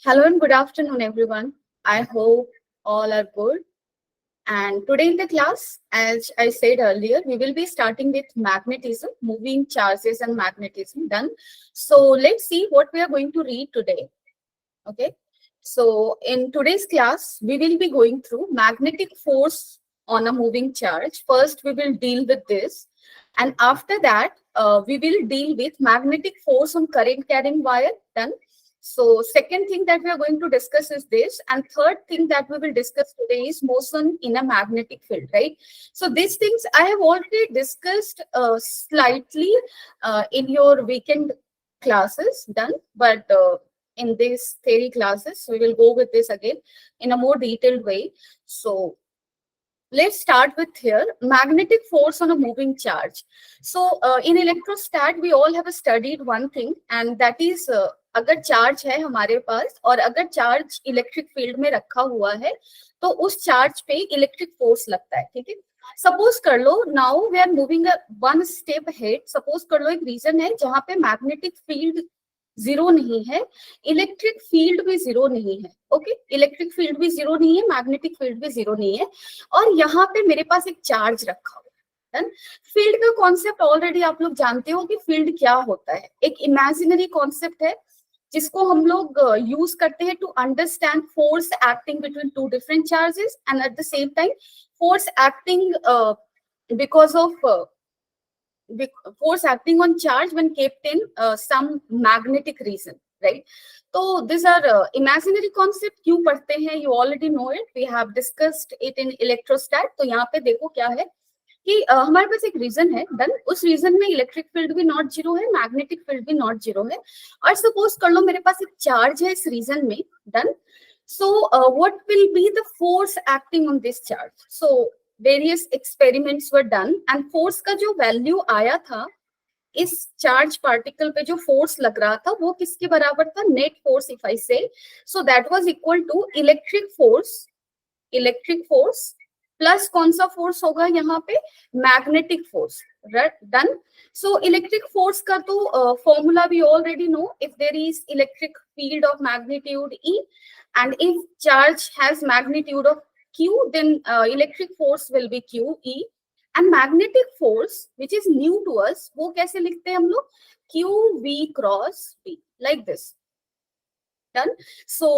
Hello and good afternoon, everyone. I hope all are good. And today in the class, as I said earlier, we will be starting with magnetism, moving charges and magnetism. Done. So let's see what we are going to read today. Okay. So in today's class, we will be going through magnetic force on a moving charge. First, we will deal with this. And after that, we will deal with magnetic force on current carrying wire. Done. So second thing that we are going to discuss is this, and third thing that we will discuss today is motion in a magnetic field, right? So these things I have already discussed slightly in your weekend classes, done, but in these theory classes, we will go with this again in a more detailed way. So let's start with here, magnetic force on a moving charge. So in electrostat, we all have studied one thing, and that is अगर charge है हमारे पास और अगर charge electric field में रखा हुआ है तो उस चार्ज पे इलेक्ट्रिक फोर्स लगता है, ठीक है। सपोज कर लो now we are moving one step head, suppose कर लो एक रीजन है जहां पे मैग्नेटिक फील्ड जीरो नहीं है, इलेक्ट्रिक फील्ड भी जीरो नहीं है। ओके, इलेक्ट्रिक फील्ड भी जीरो नहीं है, मैग्नेटिक फील्ड भी जीरो नहीं है, और यहाँ पे मेरे पास एक चार्ज रखा हुआ है। फील्ड का कॉन्सेप्ट ऑलरेडी आप लोग जानते हो कि फील्ड क्या होता है, एक इमेजिनरी कॉन्सेप्ट है जिसको हम लोग यूज करते हैं to understand force acting between two different charges and at the same time force acting because of force acting on charge when kept in some magnetic reason, right? So these are imaginary concept. क्यों पढ़ते हैं? You already know it. We have discussed it in electrostat. तो यहाँ पे देखो क्या है कि हमारे पास एक रीजन है, डन, उस रीजन में इलेक्ट्रिक फील्ड भी नॉट जीरो है, मैग्नेटिक फील्ड भी नॉट जीरो है, और सपोज कर लो मेरे पास एक चार्ज है इस रीजन में, done. So what will be the force acting on this charge? So various experiments were done and force का जो वैल्यू आया था इस चार्ज पार्टिकल पे, जो फोर्स लग रहा था वो किसके बराबर था? Net force if I say, so that was equal to electric force plus कौन सा फोर्स होगा यहाँ पे? Magnetic force, done. So electric force का तो formula we already know, if there is electric field of magnitude E and if charge has magnitude of Q, then electric force will be QE, and magnetic force which is new to us, वो कैसे लिखते हैं हम लोग? QV cross B, like this, done. So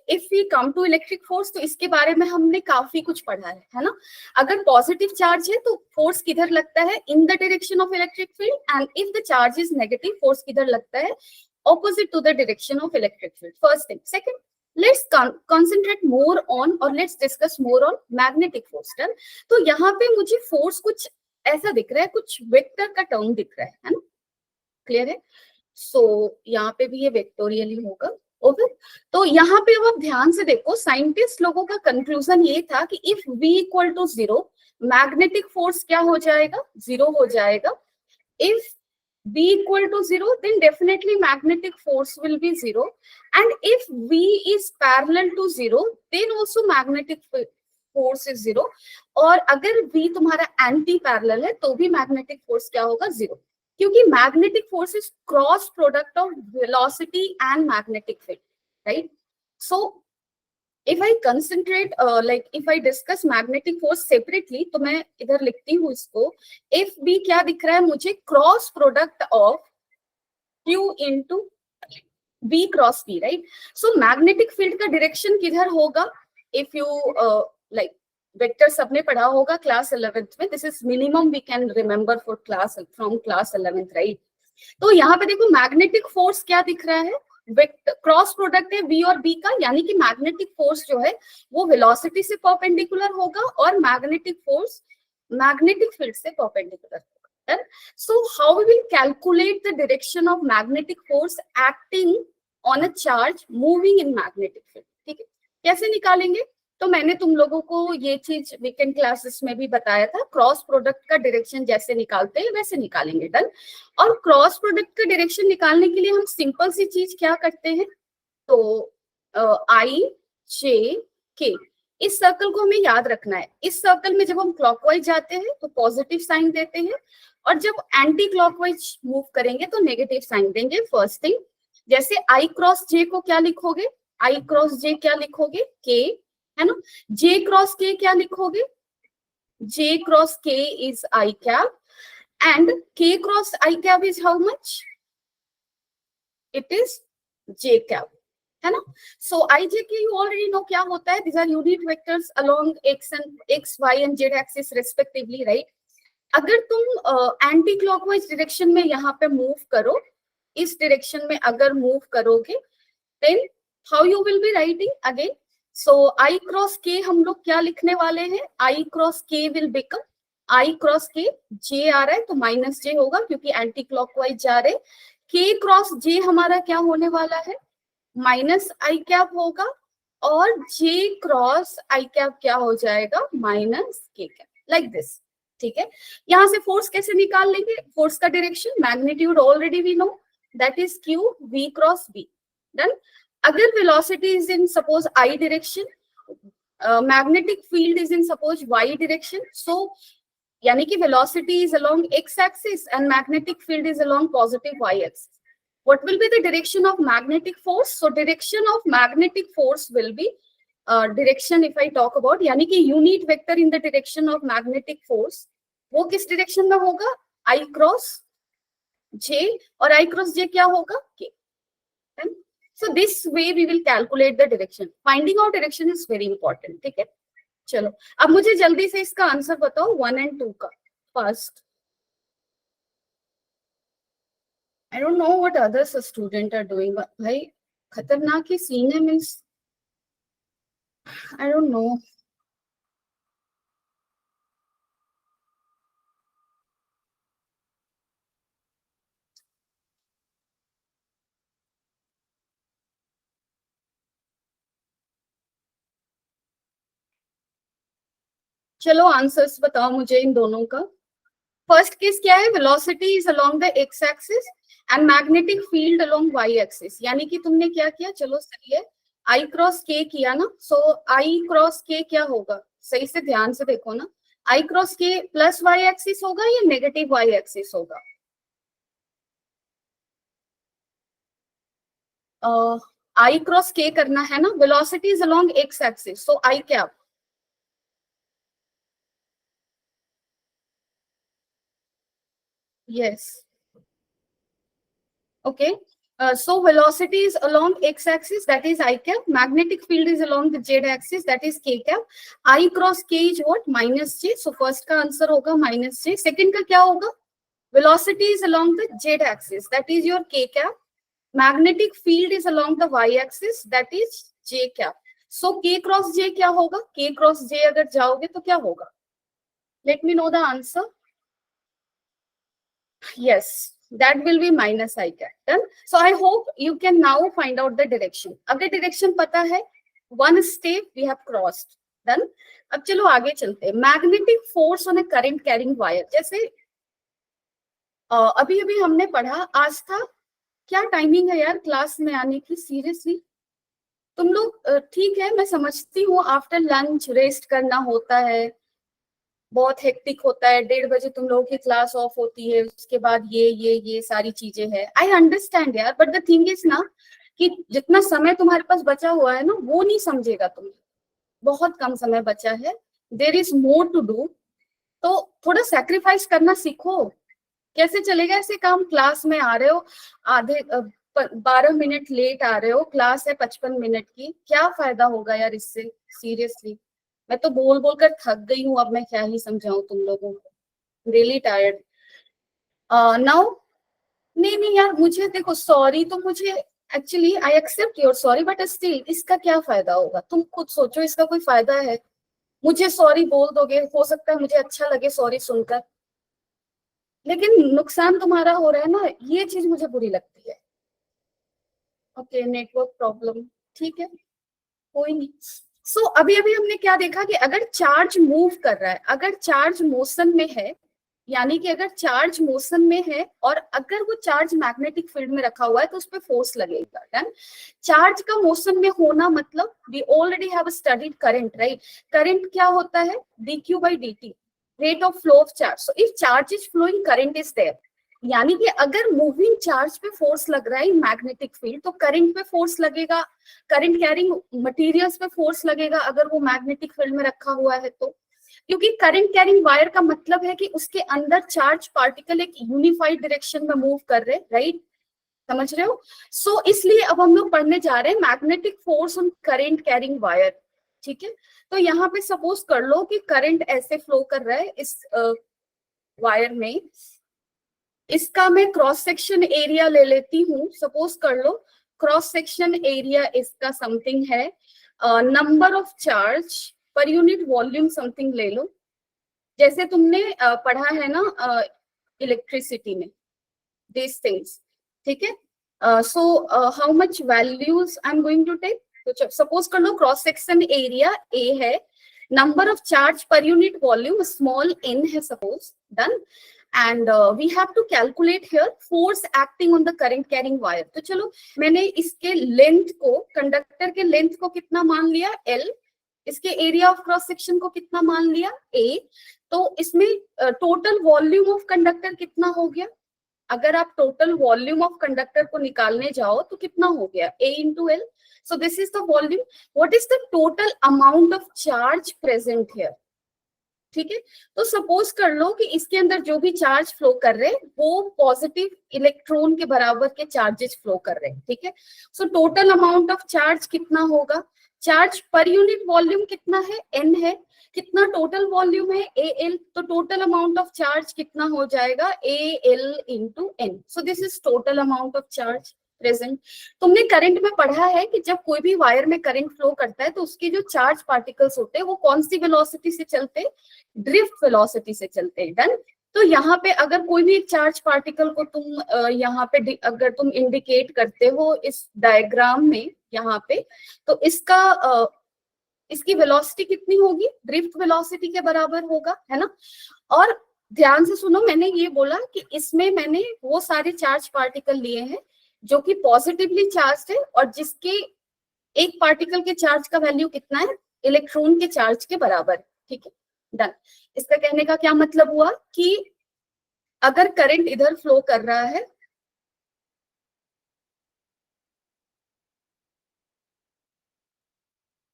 if we come to electric force, तो इसके बारे में हमने काफी कुछ पढ़ा है ना। अगर पॉजिटिव चार्ज है तो फोर्स किधर लगता है? In the direction of electric field, and if the charge is negative, force किधर लगता है? Opposite to the direction of electric field. First thing. Second, let's concentrate more on or let's discuss more on magnetic force, done. तो यहाँ पे मुझे force कुछ ऐसा दिख रहा है, कुछ वेक्टर का टर्म दिख रहा है ना, क्लियर है? सो यहाँ पे भी ये वेक्टोरियली होगा, ओके। तो यहाँ पे अब आप ध्यान से देखो, साइंटिस्ट लोगों का कंक्लूजन ये था कि if V equal to zero, magnetic force क्या हो जाएगा? जीरो हो जाएगा। If B equal to zero, then definitely magnetic force will be zero. And if V is parallel to zero, then also magnetic force is zero. और अगर V तुम्हारा anti parallel है तो भी मैग्नेटिक फोर्स क्या होगा? जीरो, क्योंकि magnetic force is cross product of velocity and magnetic field, right? So if I concentrate like if I discuss magnetic force separately, तो मैं इधर लिखती हूँ इसको, if B क्या दिख रहा है मुझे? Cross product of Q into B cross B, right? So magnetic field का डायरेक्शन किधर होगा? इफ यू लाइक वेक्टर सबने पढ़ा होगा क्लास 11th में, this is minimum we can remember for class from class 11th, right? तो यहाँ पे देखो मैग्नेटिक फोर्स क्या दिख रहा है? क्रॉस प्रोडक्ट है V और B का, यानी कि मैग्नेटिक फोर्स जो है वो वेलोसिटी से परपेंडिकुलर होगा और मैग्नेटिक फोर्स मैग्नेटिक फील्ड से परपेंडिकुलर होगा। So how we will calculate the direction of magnetic force acting on a charge moving in magnetic field, ठीक है? कैसे निकालेंगे? तो मैंने तुम लोगों को ये चीज वीकेंड क्लासेस में भी बताया था, क्रॉस प्रोडक्ट का डायरेक्शन जैसे निकालते हैं वैसे निकालेंगे, डन। और क्रॉस प्रोडक्ट का डायरेक्शन निकालने के लिए हम सिंपल सी चीज क्या करते हैं? तो I J K, इस सर्कल को हमें याद रखना है। इस सर्कल में जब हम क्लॉकवाइज जाते हैं तो पॉजिटिव साइन देते हैं, और जब एंटी क्लॉकवाइज मूव करेंगे तो नेगेटिव साइन देंगे। फर्स्ट थिंग, जैसे I क्रॉस J को क्या लिखोगे? आई क्रॉस जे क्या लिखोगे, के, है ना। जे क्रॉस के क्या लिखोगे, जे क्रॉस के इज आई कैप एंड के cross I cap is how much, it is J cap, है ना। सो आई जे के यू ऑलरेडी नो क्या होता है, these are unit vectors along X Y and Z axis respectively, right. अगर तुम एंटी क्लॉकवाइज डायरेक्शन में यहाँ पे मूव करो, इस डायरेक्शन में अगर मूव करोगे, then how you will be writing again. So I cross K हम लोग क्या लिखने वाले हैं, I cross K will become, I cross K, J आ रहा है तो माइनस जे होगा क्योंकि एंटी क्लॉकवाइज जा रहे, के क्रॉस जे हमारा क्या होने वाला है, माइनस आई कैप होगा, और जे क्रॉस आई कैप क्या हो जाएगा, माइनस के कैप, लाइक दिस, ठीक है। यहां से फोर्स कैसे निकाल लेंगे, फोर्स का direction, magnitude already we know, that is Q we cross B, done. अगर velocity is in suppose I direction, magnetic field is in suppose Y direction, so यानी कि velocity is along X axis and magnetic field is along positive Y axis. What will be the direction of magnetic force? So direction of magnetic force will be direction if I talk about, यानी कि unit vector in the direction of magnetic force, वो किस direction में होगा, I cross J, और I cross J क्या होगा, K. So this way we will calculate the direction. Finding out direction is very important, ठीक है। चलो अब मुझे जल्दी से इसका आंसर बताओ 1 and 2 का। First, I don't know what others students are doing, but भाई खतरनाक ही सीन है, मीन्स I don't know. चलो आंसर्स बताओ मुझे इन दोनों का। फर्स्ट केस क्या है, velocity is along the X axis and magnetic field along Y axis, यानी कि तुमने क्या किया, चलो सही है, आई क्रॉस के किया ना, सो आई क्रॉस के क्या होगा, सही से ध्यान से देखो ना, आई क्रॉस के प्लस वाई एक्सिस होगा या नेगेटिव वाई एक्सिस होगा, आई क्रॉस के करना है ना, velocity is along X axis, so I क्या, yes, okay. So velocity is along x-axis, that is I cap. Magnetic field is along the z-axis, that is k cap. I cross k is what? Minus j. So first का answer होगा minus j. Second का क्या होगा? Velocity is along the z-axis, that is your k cap. Magnetic field is along the y-axis, that is j cap. So k cross j क्या होगा? K cross j अगर जाओगे तो क्या होगा? Let me know the answer. Yes, that will be minus I cap. Done. So I hope you can now find out the direction. अगर direction पता है, one step we have crossed. Done. अब चलो आगे चलते हैं। Magnetic force on a current carrying wire. जैसे अभी अभी हमने पढ़ा, आज था, क्या टाइमिंग है यार क्लास में आने की, सीरियसली तुम लोग, ठीक है मैं समझती हूँ आफ्टर लंच रेस्ट करना होता है, बहुत हेक्टिक होता है, 1:30 बजे तुम लोगों की क्लास ऑफ होती है, उसके बाद ये सारी चीजें हैं, आई अंडरस्टैंड यार, बट द थिंग इज ना कि जितना समय तुम्हारे पास बचा हुआ है ना, वो नहीं समझेगा तुम, बहुत कम समय बचा है, there is more to do, तो थोड़ा सैक्रिफाइस करना सीखो। कैसे चलेगा ऐसे काम, क्लास में आ रहे हो आधे 12 मिनट लेट आ रहे हो, क्लास है 55 मिनट की, क्या फायदा होगा यार इससे, सीरियसली मैं तो बोल बोल कर थक गई हूँ, अब मैं क्या ही समझाऊं तुम लोगों को, रियली टायर्ड नाउ। नहीं यार, मुझे देखो, सॉरी तो मुझे actually I accept your sorry, but still इसका क्या फायदा होगा, तुम खुद सोचो, इसका कोई फायदा है, मुझे सॉरी बोल दोगे, हो सकता है मुझे अच्छा लगे सॉरी सुनकर, लेकिन नुकसान तुम्हारा हो रहा है ना, ये चीज मुझे बुरी लगती है। ओके, नेटवर्क प्रॉब्लम, ठीक है, कोई नहीं। सो अभी अभी हमने क्या देखा कि अगर चार्ज मूव कर रहा है, अगर चार्ज मोशन में है, यानी कि अगर चार्ज मोशन में है और अगर वो चार्ज मैग्नेटिक फील्ड में रखा हुआ है तो उस पर फोर्स लगेगा। डन। चार्ज का मोशन में होना मतलब we already have studied current, right. Current क्या होता है, dq by dt, rate of flow of charge. So if charge is flowing, current is there. यानी कि अगर मूविंग चार्ज पे फोर्स लग रहा है मैग्नेटिक फील्ड, तो करंट पे फोर्स लगेगा, करंट कैरिंग मटेरियल्स पे फोर्स लगेगा अगर वो मैग्नेटिक फील्ड में रखा हुआ है तो, क्योंकि करंट कैरिंग वायर का मतलब है कि उसके अंदर चार्ज पार्टिकल एक यूनिफाइड डायरेक्शन में मूव कर रहे हैं, राइट, समझ रहे हो। सो इसलिए अब हम लोग पढ़ने जा रहे हैं magnetic force on current carrying wire, ठीक है। तो यहाँ पे सपोज कर लो कि करंट ऐसे फ्लो कर रहा है इस वायर में, इसका मैं क्रॉस सेक्शन एरिया ले लेती हूँ, सपोज कर लो क्रॉस सेक्शन एरिया इसका समथिंग है, number of charge per unit volume something ले लो, जैसे तुमने पढ़ा है ना इलेक्ट्रिसिटी में these things, ठीक है। So how much values I am going to take, तो सपोज कर लो क्रॉस सेक्शन एरिया ए है, number of charge per unit volume small n है suppose, done, and we have to calculate here force acting on the current carrying wire. तो चलो मैंने इसके length को, कंडक्टर के लेंथ को कितना मान लिया l, इसके एरिया ऑफ क्रॉस सेक्शन को कितना मान लिया a, तो इसमें टोटल वॉल्यूम ऑफ कंडक्टर कितना हो गया, अगर आप टोटल वॉल्यूम ऑफ कंडक्टर को निकालने जाओ तो कितना हो गया A into L, so this is the volume, what is the total amount of charge present here, ठीक है। तो सपोज कर लो कि इसके अंदर जो भी चार्ज फ्लो कर रहे हैं वो पॉजिटिव इलेक्ट्रॉन के बराबर के चार्जेस फ्लो कर रहे हैं, ठीक है। So total amount of charge कितना होगा, चार्ज पर यूनिट वॉल्यूम कितना है n है, कितना टोटल वॉल्यूम है AL, तो टोटल अमाउंट ऑफ चार्ज कितना हो जाएगा AL into n, so this is total amount of charge present. तुमने करंट में पढ़ा है कि जब कोई भी वायर में करंट फ्लो करता है तो उसके जो चार्ज पार्टिकल्स होते हैं वो कौन सी वेलोसिटी से चलते हैं, ड्रिफ्ट वेलोसिटी से चलते हैं, डन। तो यहाँ पे अगर कोई भी एक चार्ज पार्टिकल को तुम यहाँ पे अगर तुम इंडिकेट करते हो इस डायग्राम में यहाँ पे, तो इसकी वेलोसिटी कितनी होगी, ड्रिफ्ट वेलोसिटी के बराबर होगा, है ना। और ध्यान से सुनो, मैंने ये बोला कि इसमें मैंने वो सारे चार्ज पार्टिकल लिए हैं जो कि पॉजिटिवली चार्ज है और जिसके एक पार्टिकल के चार्ज का वैल्यू कितना है, इलेक्ट्रॉन के चार्ज के बराबर, ठीक है, डन। इसका कहने का क्या मतलब हुआ कि अगर करंट इधर फ्लो कर रहा है,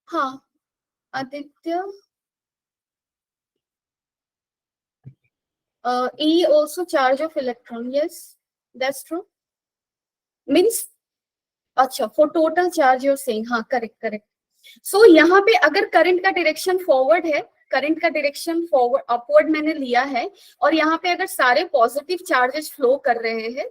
हाँ Aditya, E also charge of electron, yes, that's true, means अच्छा for total charge you're saying, हाँ करेक्ट करेक्ट। सो यहाँ पे अगर करंट का डायरेक्शन फॉरवर्ड है, करंट का डायरेक्शन फॉरवर्ड अपवर्ड मैंने लिया है, और यहाँ पे अगर सारे पॉजिटिव चार्जेस फ्लो कर रहे हैं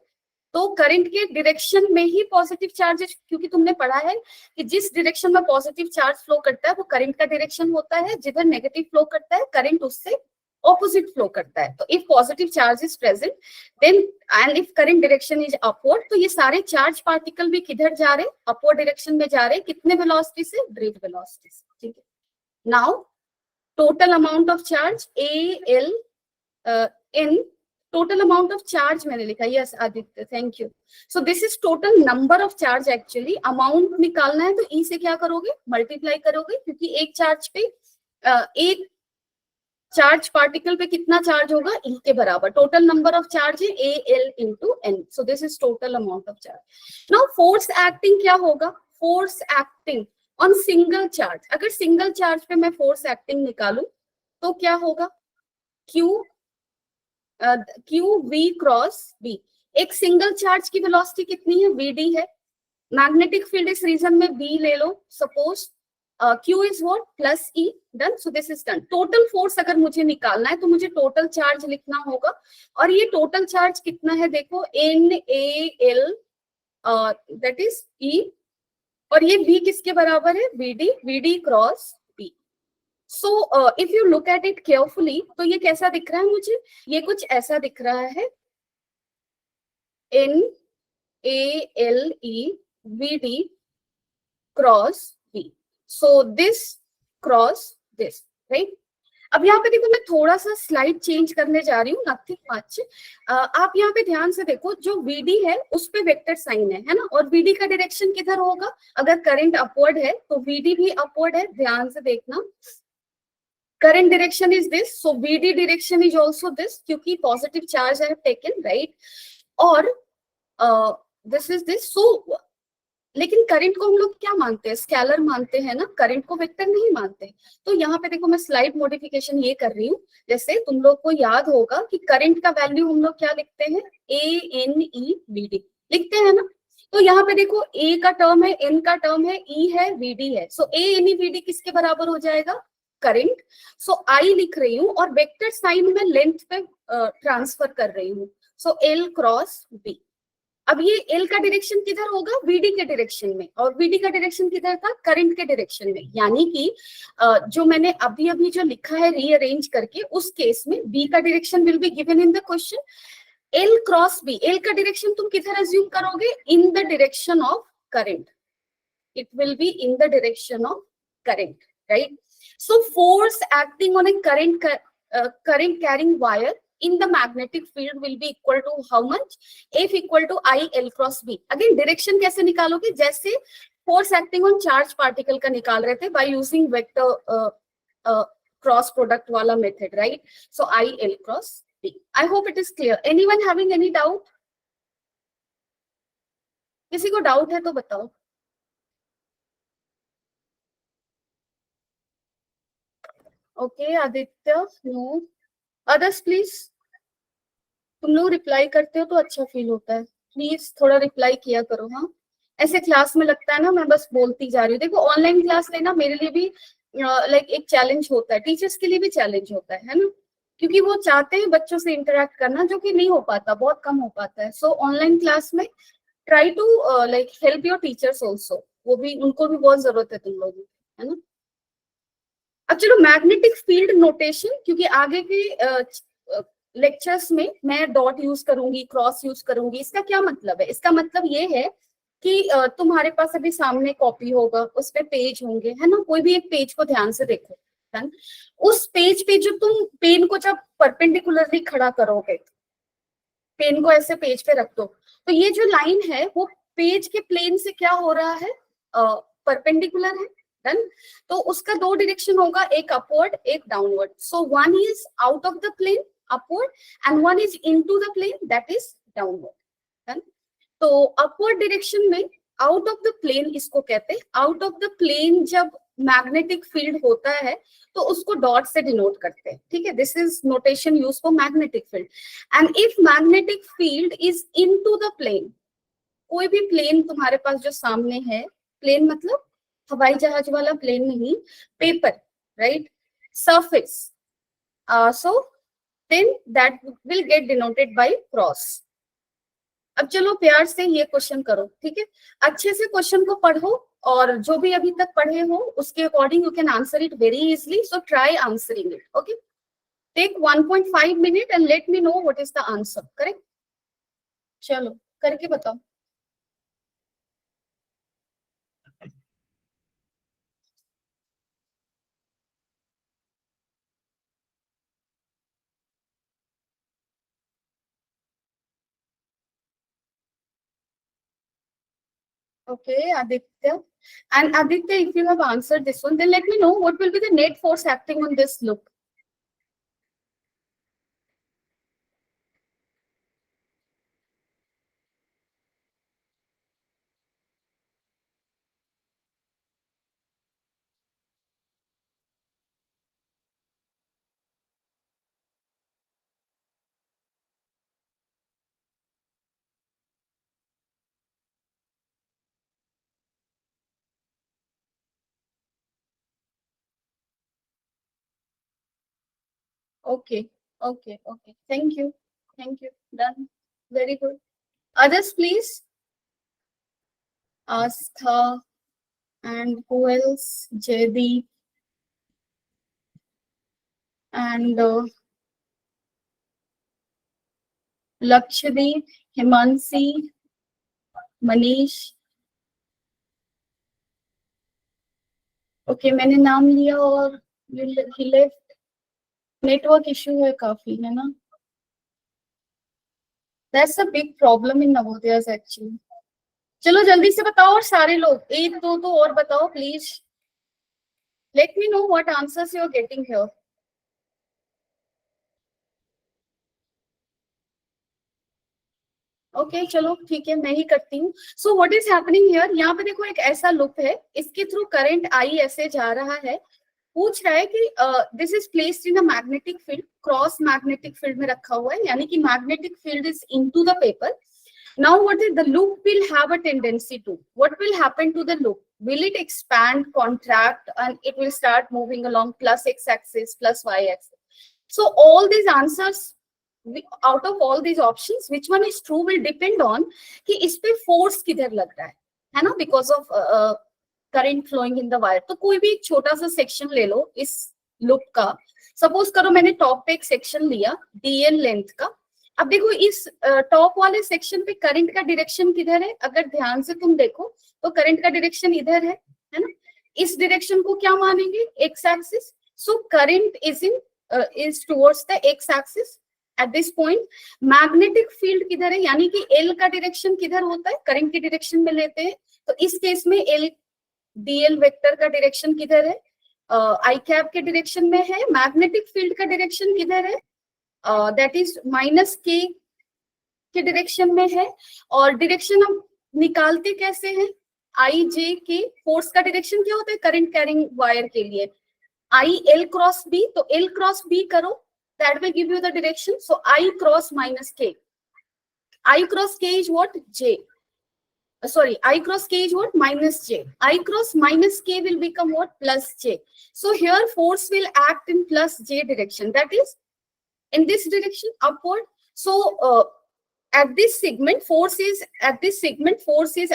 तो करंट के डायरेक्शन में ही पॉजिटिव चार्जेस, क्योंकि तुमने पढ़ा है कि जिस डायरेक्शन में पॉजिटिव चार्ज फ्लो करता है वो करंट का डायरेक्शन होता है, जिधर नेगेटिव फ्लो करता है करंट उससे ऑपोजिट फ्लो करता है। तो if positive charge is present then and if current direction is upward, तो ये सारे चार्ज पार्टिकल भी किधर जा रहे हैं, अपवर्ड डायरेक्शन में जा रहे हैं, कितने वेलोसिटी से, ड्रिफ्ट वेलोसिटी से, ठीक है। Now total amount of charge AL in total amount of charge मैंने लिखा, yes Aditya thank you. So this is total number of charge, actually amount निकालना है तो ई से क्या करोगे, मल्टीप्लाई करोगे, क्योंकि एक चार्ज पे एक चार्ज पार्टिकल पे कितना चार्ज होगा, ई के बराबर, टोटल नंबर ऑफ चार्ज है AL into n, so this is total amount of charge. Now force acting क्या होगा, force acting on single charge, अगर सिंगल चार्ज पे मैं फोर्स एक्टिंग निकालू तो क्या होगा, क्यू वी क्रॉस बी, एक सिंगल चार्ज की वेलोसिटी कितनी है, VD है, मैग्नेटिक फील्ड इस रीजन में B ले लो, suppose Q is what plus E, done, so this is done. Total force अगर मुझे निकालना है तो मुझे टोटल चार्ज लिखना होगा, और ये टोटल चार्ज कितना है देखो NaL दैट इज E, और ये B किसके बराबर है, VD cross B। So if you look at it carefully तो ये कैसा दिख रहा है मुझे, ये कुछ ऐसा दिख रहा है, NaLe VD cross B, so this cross this, right. अब यहाँ पे देखो मैं थोड़ा सा स्लाइड चेंज करने जा रही हूँ, नथिंग मच। आप यहाँ पे ध्यान से देखो, जो VD है उस पे वेक्टर साइन है ना, और VD का डायरेक्शन किधर होगा, अगर करंट अपवर्ड है तो VD भी अपवर्ड है, ध्यान से देखना, current direction is this, so VD direction is also this, क्योंकि positive charge I have taken, right? और this is this. So लेकिन करंट को हम लोग क्या मानते हैं, स्केलर मानते हैं ना, करंट को वेक्टर नहीं मानते। तो यहाँ पे देखो मैं स्लाइड मॉडिफिकेशन ये कर रही हूँ, जैसे तुम लोग को याद होगा कि करंट का वैल्यू हम लोग क्या लिखते हैं, ANEVD लिखते हैं ना। तो यहाँ पे देखो ए का टर्म है, एन का टर्म है, ई है, वीडी है। सो ANEVD किसके बराबर हो जाएगा, करंट। सो आई लिख रही हूँ और वेक्टर साइन में लेंथ पे ट्रांसफर कर रही हूँ। सो L क्रॉस B। अब ये L का डायरेक्शन किधर होगा, VD के डायरेक्शन में, और VD का डायरेक्शन किधर था, करंट के डायरेक्शन में। यानी कि जो मैंने अभी अभी जो लिखा है रीअरेंज करके, उस केस में B का direction will be given in the question, L cross B। L का डायरेक्शन तुम किधर अज्यूम करोगे, इन the direction of current, it will be in the direction of current, right? So force acting on A current carrying wire in the magnetic field will be equal to how much, F equal to I L cross B। Again direction कैसे निकालोगे, जैसे force acting on charge particle का निकाल रहे थे, by using vector cross product वाला method, right? So I L cross B। I hope it is clear. Anyone having any doubt? किसी को डाउट है तो बताओ। Okay Aditya, no. Others please, तुम लोग रिप्लाई करते हो तो अच्छा फील होता है, प्लीज थोड़ा रिप्लाई किया करो। हाँ, ऐसे क्लास में लगता है ना मैं बस बोलती जा रही हूँ। देखो ऑनलाइन क्लास लेना मेरे लिए भी लाइक एक चैलेंज होता है, टीचर्स के लिए भी चैलेंज होता है ना, क्योंकि वो चाहते हैं बच्चों से इंटरेक्ट करना, जो कि नहीं हो पाता, बहुत कम हो पाता है। सो ऑनलाइन क्लास में try to like help your teachers also, वो भी, उनको भी बहुत जरूरत है तुम लोगों की, है ना। अब चलो मैग्नेटिक फील्ड नोटेशन, क्योंकि आगे के लेक्चर्स में मैं डॉट यूज करूंगी, क्रॉस यूज करूंगी। इसका क्या मतलब है, इसका मतलब ये है कि तुम्हारे पास अभी सामने कॉपी होगा, उस पे पेज होंगे, है ना। कोई भी एक पेज को ध्यान से देखो, डन। उस पेज पे जो तुम पेन को जब परपेंडिकुलरली खड़ा करोगे, पेन को ऐसे पेज पे रख दो, तो ये जो लाइन है वो पेज के प्लेन से क्या हो रहा है, परपेंडिकुलर है, डन। तो उसका दो डायरेक्शन होगा, एक अपवर्ड एक downward. So one is out of the plane upward and one is into the plane that is downward, done. तो अपवर्ड डायरेक्शन में आउट ऑफ द प्लेन इसको कहते हैं। आउट ऑफ द प्लेन जब magnetic field होता है तो उसको डॉट से डिनोट करते हैं, ठीक है। This is notation use for magnetic field. And if magnetic field is into the plane, कोई भी प्लेन तुम्हारे पास जो सामने है, प्लेन मतलब हवाई जहाज वाला प्लेन नहीं, paper, right, surface, so then that will get denoted by cross. अब चलो प्यार से ये क्वेश्चन करो, ठीक है। अच्छे से क्वेश्चन को पढ़ो, और जो भी अभी तक पढ़े हो उसके according you can answer it very easily. So try answering it, okay. Take 1.5 minute and let me know what is the answer, correct. चलो करके बताओ। Okay, Aditya. And Aditya, if you have answered this one, then let me know what will be the net force acting on this loop. Okay, okay, okay. Thank you. Thank you. Done. Very good. Others, please. Astha and who else? Jaydeep and Lakshdeep, Himansi, Manish. Okay, मैंने नाम लिया और he left. Network issue है काफी, है ना। That's a big problem in Navodayas actually. चलो जल्दी से बताओ, और सारे लोग एक दो तो और बताओ please. Let me know what answers you are getting here. Okay चलो ठीक है, मैं ही करती हूँ. So what is happening here, यहाँ पे देखो एक ऐसा लूप है, इसके थ्रू करंट आई ऐसे जा रहा है. पूछ रहा है कि this is placed in a magnetic field, cross magnetic field में रखा हुआ है, यानी कि magnetic field is into the paper. Now what is the loop will have a tendency to, what will happen to the loop, will it expand, contract, and it will start moving along plus x axis plus y axis. So all these answers, out of all these options which one is true will depend on कि इस पे force किधर लग रहा है ना, because of current flowing in the wire. तो कोई भी एक छोटा सा सेक्शन ले लो इस लूप का. सपोज करो मैंने टॉप पे एक सेक्शन लिया dl लेंथ का. अब देखो इस टॉप वाले सेक्शन पे करंट का डायरेक्शन किधर है, अगर ध्यान से तुम देखो तो करंट का डायरेक्शन इधर है ना. इस डायरेक्शन को क्या मानेंगे, x axis. So current is towards the X axis at this point. Magnetic field किधर है, यानी कि एल का डायरेक्शन किधर होता है, करंट की डायरेक्शन में लेते हैं. तो इस केस में एल dl वेक्टर का डायरेक्शन किधर है, आई कैप के डायरेक्शन में है. मैग्नेटिक फील्ड का डायरेक्शन किधर है, दैट इज माइनस के डायरेक्शन में है. और डायरेक्शन हम निकालते कैसे हैं, आई जे के. फोर्स का डायरेक्शन क्या होता है करंट कैरिंग वायर के लिए, आई एल क्रॉस बी. तो एल क्रॉस बी करो, that will give you the direction. So I cross minus के, आई क्रॉस के is what, J. Sorry, I cross k is what, minus j. I cross minus k will become what, plus j. So here force will act in plus j direction, that is in this direction, upward. So at this segment force is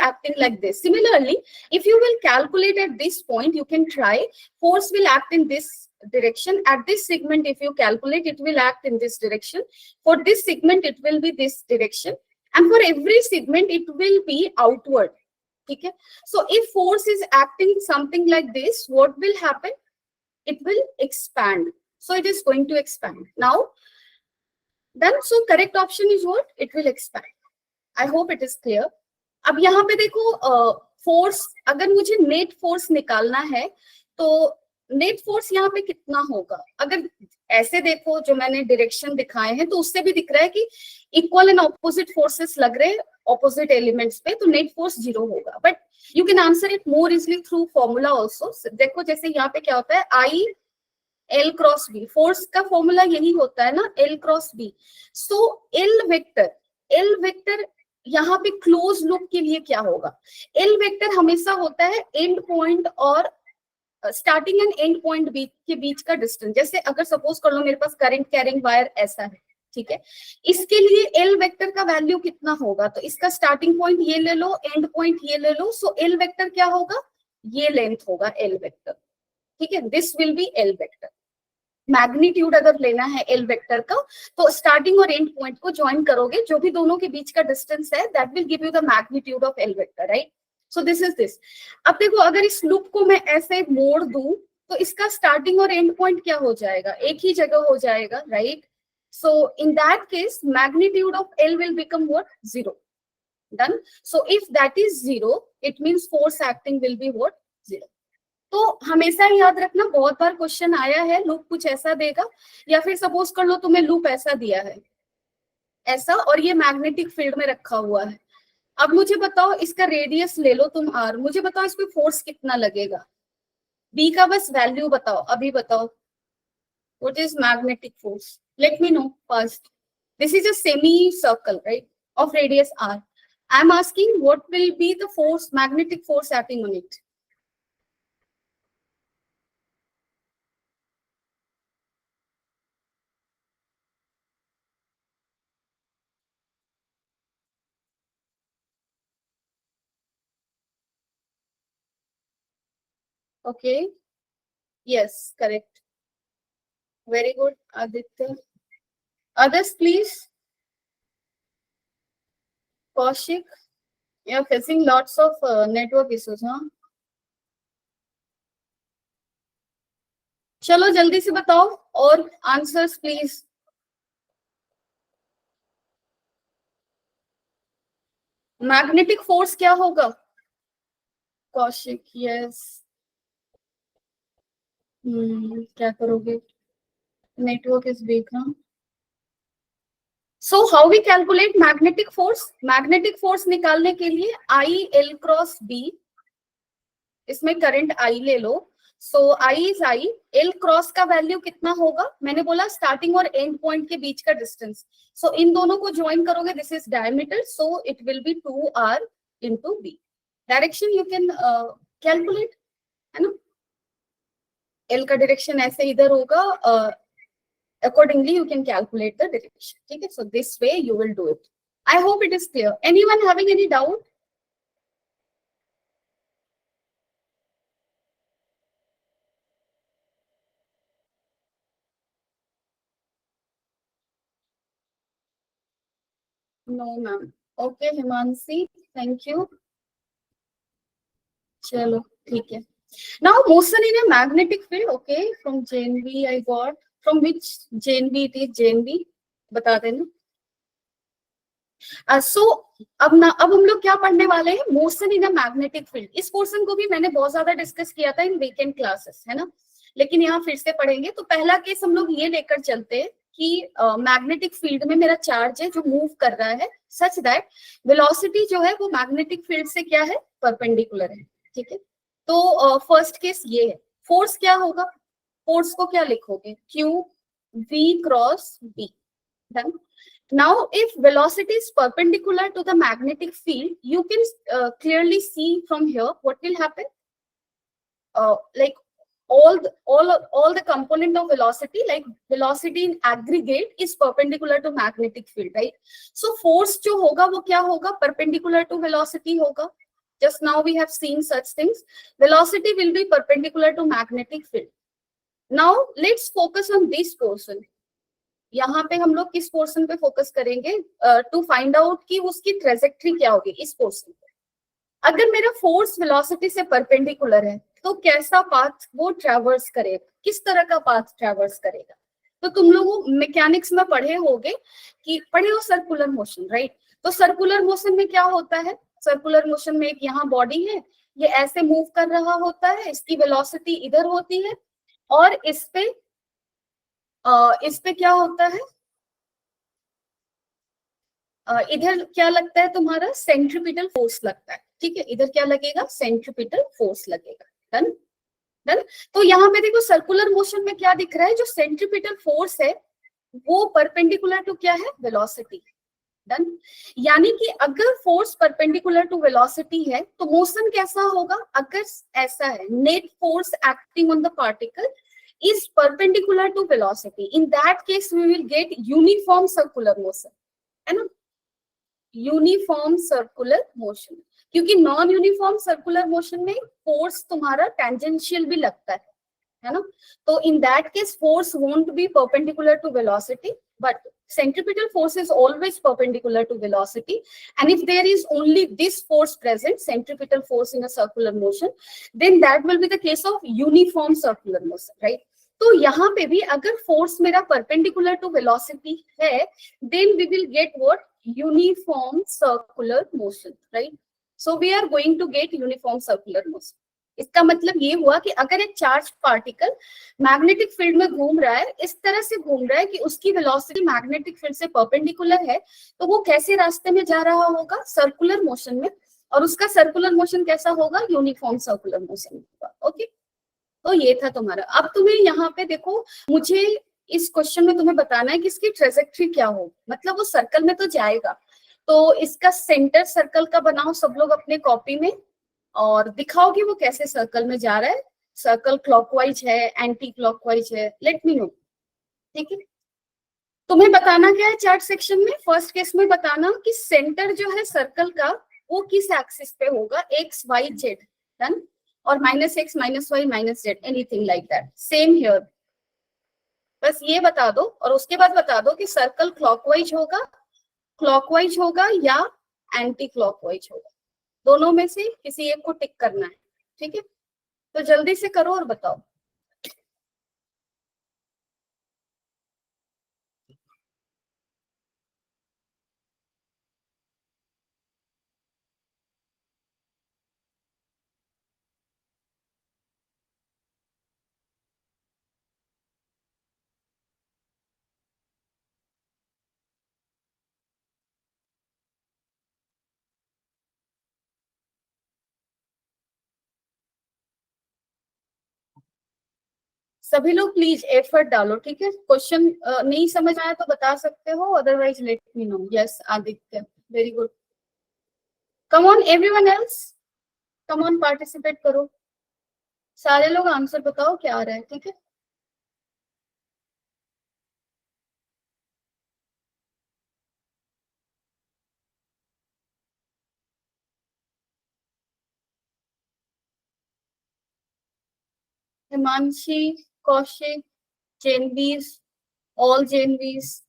acting like this. Similarly, if you will calculate at this point, you can try, force will act in this direction. At this segment if you calculate, it will act in this direction. For this segment it will be this direction, and for every segment it will be outward. Okay, so if force is acting something like this, what will happen, it will expand. So it is going to expand now. Then so correct option is what, it will expand. I hope it is clear. अब यहाँ पे देखो force, अगर मुझे net force निकालना है तो net force यहाँ पे कितना होगा. अगर ऐसे देखो जो मैंने डायरेक्शन दिखाए हैं तो उससे भी दिख रहा है कि इक्वल एंड ऑपोजिट फोर्सेस लग रहे हैं ऑपोजिट एलिमेंट्स पे, तो नेट फोर्स 0 होगा. But you can answer it more easily through formula also. देखो जैसे यहाँ पे क्या होता है, I L cross B, force का फॉर्मूला यही होता है ना, L cross B. So L vector यहाँ पे क्लोज लूप के लिए क्या होगा, एल वेक्टर हमेशा होता है एंड पॉइंट और स्टार्टिंग एंड एंड पॉइंट के बीच का डिस्टेंस. जैसे अगर सपोज कर लो मेरे पास करंट कैरिंग वायर ऐसा है, ठीक है, इसके लिए एल वेक्टर का वैल्यू कितना होगा, तो इसका स्टार्टिंग पॉइंट ये ले लो, एंड पॉइंट ये ले लो. सो एल वेक्टर क्या होगा, ये लेंथ होगा एल वेक्टर. ठीक है, this will be L vector. Magnitude अगर लेना है एल वेक्टर का, तो स्टार्टिंग और एंड पॉइंट को ज्वाइन करोगे, जो भी दोनों के बीच का डिस्टेंस है, that will give you the magnitude of L vector, right. So this is this. अब देखो अगर इस लूप को मैं ऐसे मोड़ दूं तो इसका स्टार्टिंग और एंड पॉइंट क्या हो जाएगा, एक ही जगह हो जाएगा, right. So in that case magnitude of L will become what, 0. Done. So if that is 0, it means force acting will be what, 0. तो हमेशा याद रखना, बहुत बार क्वेश्चन आया है लूप कुछ ऐसा देगा, या फिर सपोज कर लो तुम्हें लूप ऐसा दिया है ऐसा, और ये मैग्नेटिक फील्ड में रखा हुआ है. अब मुझे बताओ इसका रेडियस ले लो तुम r, मुझे बताओ इस पे फोर्स कितना लगेगा, b का बस वैल्यू बताओ, अभी बताओ. What is magnetic force, late me no first. This is a semi circle, right, of radius r. I am asking what will be the force, magnetic force acting on it. Okay, yes correct, very good Aditya. Others please. Kaushik, you're facing lots of network issues, huh? चलो जल्दी से बताओ और answers please. Magnetic force क्या होगा, Kaushik, yes. क्या करोगे, network is weak, हाँ. So how we calculate magnetic force? Magnetic force निकालने के लिए आई एल क्रॉस बी, इसमें करंट आई ले लो। So I is I, L cross का वैल्यू कितना होगा? मैंने बोला स्टार्टिंग और एंड पॉइंट के बीच का डिस्टेंस। सो इन दोनों को ज्वाइन करोगे, this is diameter, so it will be 2r into B. Direction you can calculate, है ना? एल का डायरेक्शन ऐसे इधर होगा, accordingly you can calculate the direction. ठीक है, so this way you will do it. I hope it is clear. Anyone having any doubt? No ma'am. Okay Himanshi, thank you. चलो ठीक है. Now motion in a magnetic field, okay, from JNB I got. From which JNB it is? JNB बता देना. सो अब हम लोग क्या पढ़ने वाले हैं? Motion in a magnetic field. इस पोर्शन को भी मैंने बहुत ज्यादा डिस्कस किया था इन वीकेंड क्लासेस, है ना, लेकिन यहाँ फिर से पढ़ेंगे. तो पहला केस हम लोग ये लेकर चलते हैं कि मैग्नेटिक फील्ड में मेरा चार्ज है जो मूव कर रहा है सच दैट वेलोसिटी जो है वो मैग्नेटिक फील्ड से क्या है? परपेंडिकुलर है. ठीक है, तो फर्स्ट केस ये है. फोर्स क्या होगा? फोर्स को क्या लिखोगे? Q we cross B. Now, if velocity is perpendicular to the magnetic field, you can clearly see from here what will happen. Like all the component of velocity, like velocity in aggregate, is perpendicular to magnetic field, right? So force जो होगा वो क्या होगा? Perpendicular to velocity होगा. Just now we have seen such things. Velocity will be perpendicular to magnetic field. Now let's focus on this portion. यहाँ पे हम लोग किस पोर्शन पे फोकस करेंगे? टू फाइंड आउट कि उसकी ट्रेजेक्ट्री क्या होगी इस पोर्शन पे. अगर मेरा फोर्स वेलोसिटी से परपेंडिकुलर है तो कैसा पाथ वो ट्रैवर्स करेगा? किस तरह का पाथ ट्रैवर्स करेगा? तो तुम लोग मैकेनिक्स में पढ़े होगे कि पढ़े हो सर्कुलर मोशन, राइट? तो सर्कुलर मोशन में क्या होता है? सर्कुलर मोशन में एक यहाँ बॉडी है, ये ऐसे मूव कर रहा होता है, इसकी वेलोसिटी इधर होती है और इस पे क्या होता है? इधर क्या लगता है तुम्हारा? सेंट्रीपिटल फोर्स लगता है. ठीक है, इधर क्या लगेगा? सेंट्रीपिटल फोर्स लगेगा. Done done. तो यहाँ पे देखो सर्कुलर मोशन में क्या दिख रहा है? जो सेंट्रीपिटल फोर्स है वो परपेंडिकुलर टू क्या है? वेलोसिटी. डन. यानी कि अगर फोर्स परपेंडिकुलर टू वेलोसिटी है तो मोशन कैसा होगा? अगर ऐसा है, net force acting on the particle is perpendicular to velocity. In that case, we will get uniform circular motion, है ना? Uniform circular motion. क्योंकि नॉन यूनिफॉर्म सर्कुलर मोशन में फोर्स तुम्हारा टेंजेंशियल भी लगता है ना? तो in that case force won't be perpendicular to velocity, but centripetal force is always perpendicular to velocity. And if there is only this force present, centripetal force in a circular motion, then that will be the case of uniform circular motion, right? तो यहाँ पे भी अगर force मेरा perpendicular to velocity है, then we will get what? Uniform circular motion, right? So we are going to get uniform circular motion. इसका मतलब ये हुआ कि अगर एक चार्ज पार्टिकल मैग्नेटिक फील्ड में घूम रहा है, इस तरह से घूम रहा है कि उसकी वेलोसिटी मैग्नेटिक फील्ड से परपेंडिकुलर है, तो वो कैसे रास्ते में जा रहा होगा? सर्कुलर मोशन में. और उसका सर्कुलर मोशन कैसा होगा? यूनिफॉर्म सर्कुलर मोशन होगा. ओके, तो ये था तुम्हारा. अब तुम्हें यहाँ पे देखो, मुझे इस क्वेश्चन में तुम्हें बताना है कि इसकी ट्रेजेक्ट्री क्या हो. मतलब वो सर्कल में तो जाएगा, तो इसका सेंटर सर्कल का बनाओ सब लोग अपने कॉपी में और दिखाओगे वो कैसे सर्कल में जा रहा है. सर्कल क्लॉकवाइज है, एंटी क्लॉकवाइज है, लेट मी नो. ठीक है, तुम्हें बताना क्या है चार्ट सेक्शन में? फर्स्ट केस में बताना कि सेंटर जो है सर्कल का वो किस एक्सिस पे होगा? X Y Z. डन. और -x -y -z, anything like that. Same here. बस ये बता दो और उसके बाद बता दो कि सर्कल क्लॉकवाइज होगा या एंटी क्लॉकवाइज होगा. दोनों में से किसी एक को टिक करना है. ठीक है, तो जल्दी से करो और बताओ. सभी लोग प्लीज एफर्ट डालो, ठीक है। क्वेश्चन नहीं समझ आया तो बता सकते हो, otherwise late me no. Yes Aditya, very good. Come on everyone else, come on participate करो, सारे लोग आंसर बताओ क्या आ रहा है, ठीक है। हिमांशी, कौशिक, जेनवीज, ऑल जेनवीज।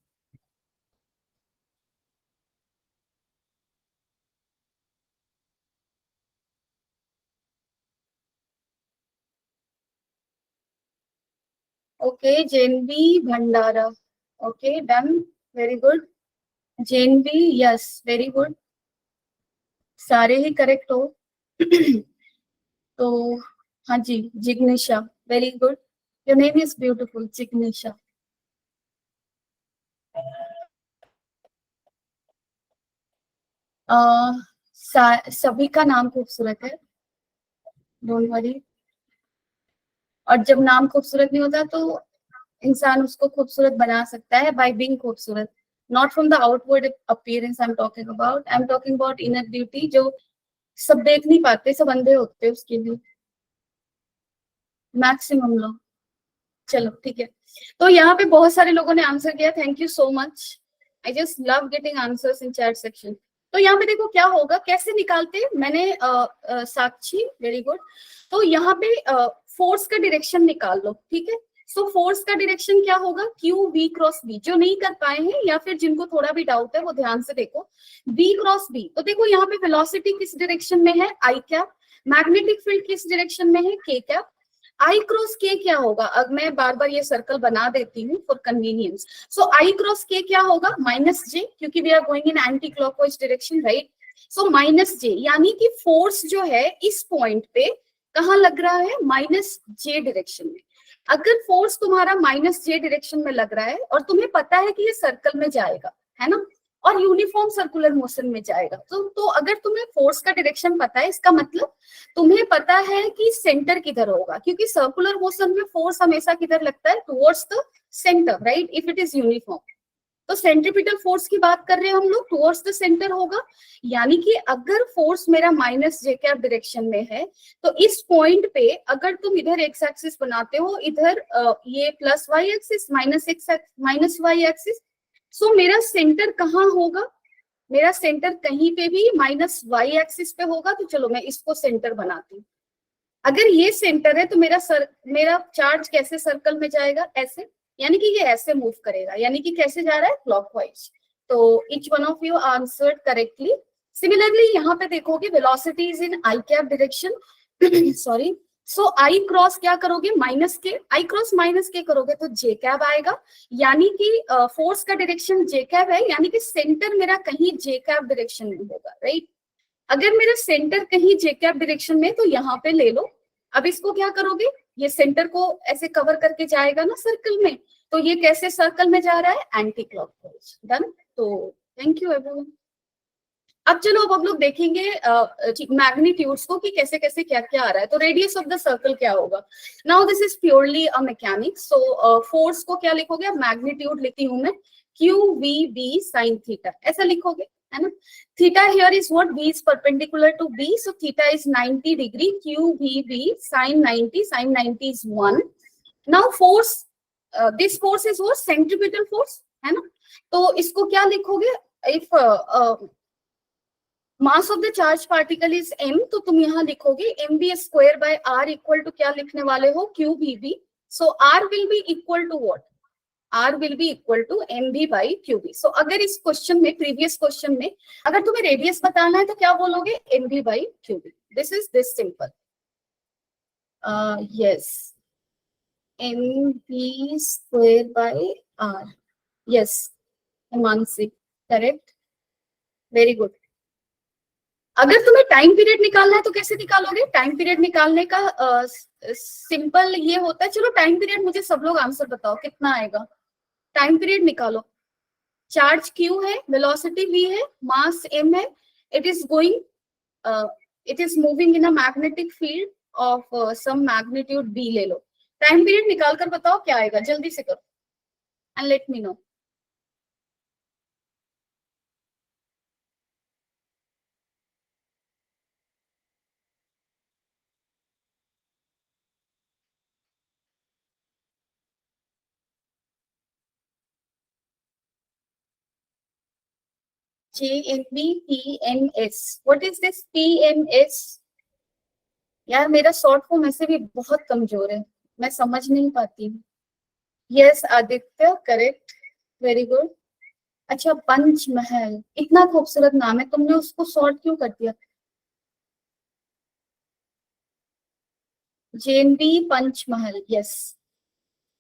Okay, Janvi Bhandara, okay done, very good. Janvi, yes very good, सारे ही करेक्ट हो। तो हाँ जी, Jignesha, very good, your name is beautiful Jignesha. सभी का नाम खूबसूरत है, डोंट वरी। और जब नाम खूबसूरत नहीं होता तो इंसान उसको खूबसूरत बना सकता है बाय बीइंग खूबसूरत, not from the outward appearance I am talking about, I am talking about inner beauty, जो सब देख नहीं पाते, सब अंधे होते हैं उसके लिए, मैक्सिमम लोग। चलो ठीक है, तो यहाँ पे बहुत सारे लोगों ने आंसर किया, thank you so much. I just love getting answers in chat section. तो यहाँ पे देखो क्या होगा, कैसे निकालते हैं, मैंने साक्षी, वेरी गुड। तो यहाँ पे फोर्स का डायरेक्शन निकाल लो, ठीक है। सो फोर्स का डायरेक्शन क्या होगा, क्यू वी क्रॉस बी। जो नहीं कर पाए हैं या फिर जिनको थोड़ा भी डाउट है वो ध्यान से देखो, बी क्रॉस बी। तो देखो यहाँ पे वेलोसिटी किस डायरेक्शन में है, आई कैप, मैग्नेटिक फील्ड किस डायरेक्शन में है, के कैप। आई क्रॉस के क्या होगा, अब मैं बार बार ये सर्कल बना देती हूँ for convenience. So I cross के क्या होगा, माइनस जे, क्योंकि we are going in anti clockwise direction, right. So minus J, यानी कि फोर्स जो है इस पॉइंट पे कहाँ लग रहा है, माइनस जे डायरेक्शन में। अगर फोर्स तुम्हारा माइनस जे डायरेक्शन में लग रहा है और तुम्हें पता है कि ये सर्कल में जाएगा, है ना, और यूनिफॉर्म सर्कुलर मोशन में जाएगा, तो अगर तुम्हें फोर्स का डायरेक्शन पता है, इसका मतलब तुम्हें पता है कि सेंटर किधर होगा, क्योंकि सर्कुलर मोशन में फोर्स हमेशा किधर लगता है, towards the centre, right, if it is uniform. तो सेंट्रीपिटल फोर्स की बात कर रहे हैं हम लोग, टुवर्ड्स द सेंटर होगा। यानी कि अगर फोर्स मेरा माइनस जे कैप डायरेक्शन में है, तो इस पॉइंट पे अगर तुम इधर एक्स एक्सिस बनाते हो, इधर ये plus Y axis, minus Y axis, so मेरा सेंटर कहाँ होगा, मेरा सेंटर कहीं पे भी माइनस वाई एक्सिस पे होगा। तो चलो मैं इसको सेंटर बनाती हूँ। अगर ये सेंटर है तो मेरा चार्ज कैसे सर्कल में जाएगा, ऐसे, यानी कि ये ऐसे मूव करेगा, यानी कि कैसे जा रहा है, क्लॉकवाइज। तो each one of you answered correctly. Similarly यहाँ पे देखोगे velocity is in I cap direction, sorry. So I cross क्या करोगे, माइनस के, आई क्रॉस माइनस के करोगे तो जे कैप आएगा, यानी कि फोर्स का डायरेक्शन जे कैप है, यानी कि सेंटर मेरा कहीं जे कैप डायरेक्शन में होगा, राइट। अगर मेरा सेंटर कहीं जे कैप डायरेक्शन में, तो यहाँ पे ले लो। अब इसको क्या करोगे, ये सेंटर को ऐसे कवर करके जाएगा ना सर्कल में, तो ये कैसे सर्कल में जा रहा है, एंटी क्लॉकवाइज, डन। तो थैंक यू एवरीवन। अब चलो, अब हम लोग देखेंगे मैग्नीट्यूड्स को कि कैसे कैसे क्या क्या आ रहा है। तो रेडियस ऑफ द सर्कल क्या होगा, now this is purely a mechanics. So force को क्या लिखोगे, मैग्नीट्यूड लिखती हूं मैं, Q V B sine theta, ऐसा लिखोगे, है ना। Theta here is what, v is perpendicular to b, so theta is 90 degree, q v b sin 90, sin 90 is 1. Now force, this force is what, centripetal force, है ना। तो इसको क्या लिखोगे, if mass of the charge particle is m, तो तुम यहाँ लिखोगे mv square by r equal to क्या लिखने वाले हो, Q V B. So r will be equal to what, R will be equal to mv by qb. So अगर इस क्वेश्चन में, प्रीवियस क्वेश्चन में, अगर तुम्हें रेडियस बताना है तो क्या बोलोगे, mv by qb. This is this simple. Yes, mv square by r. Yes, Himanshi, correct, very good. अगर तुम्हें टाइम पीरियड निकालना है तो कैसे निकालोगे, टाइम पीरियड निकालने का सिंपल ये होता है, चलो टाइम पीरियड मुझे सब लोग आंसर बताओ कितना आएगा। टाइम पीरियड निकालो, चार्ज q है, वेलोसिटी v है, मास m है, it is going, it is moving in a magnetic field of some magnitude b ले लो। टाइम पीरियड निकाल कर बताओ क्या आएगा, जल्दी से करो and let me no. JMBPMS, what is this PMS? यार मेरा शॉर्ट फॉर्म ऐसे भी बहुत कमजोर है, मैं समझ नहीं पाती हूँ। Yes Aditya, correct, very good. अच्छा पंचमहल, इतना खूबसूरत नाम है, तुमने उसको शॉर्ट क्यों कर दिया? JMB पंचमहल, यस,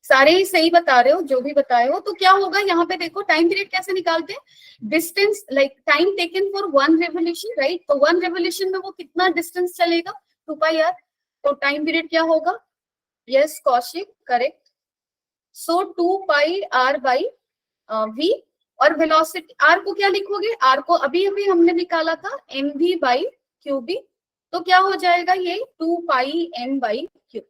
सारे ही सही बता रहे हो, जो भी बताए हो। तो क्या होगा यहाँ पे देखो, टाइम पीरियड कैसे निकालते हैं, distance like time taken for one revolution, right? तो वन रेवोल्यूशन में वो कितना डिस्टेंस चलेगा, 2 पाई आर। तो टाइम पीरियड क्या होगा? Yes Kaushik, correct. So 2 pi R by V, और वेलोसिटी आर को क्या लिखोगे, आर को अभी अभी हमने निकाला था mv बाई क्यूबी, तो क्या हो जाएगा ये 2 पाई m बाई क्यू।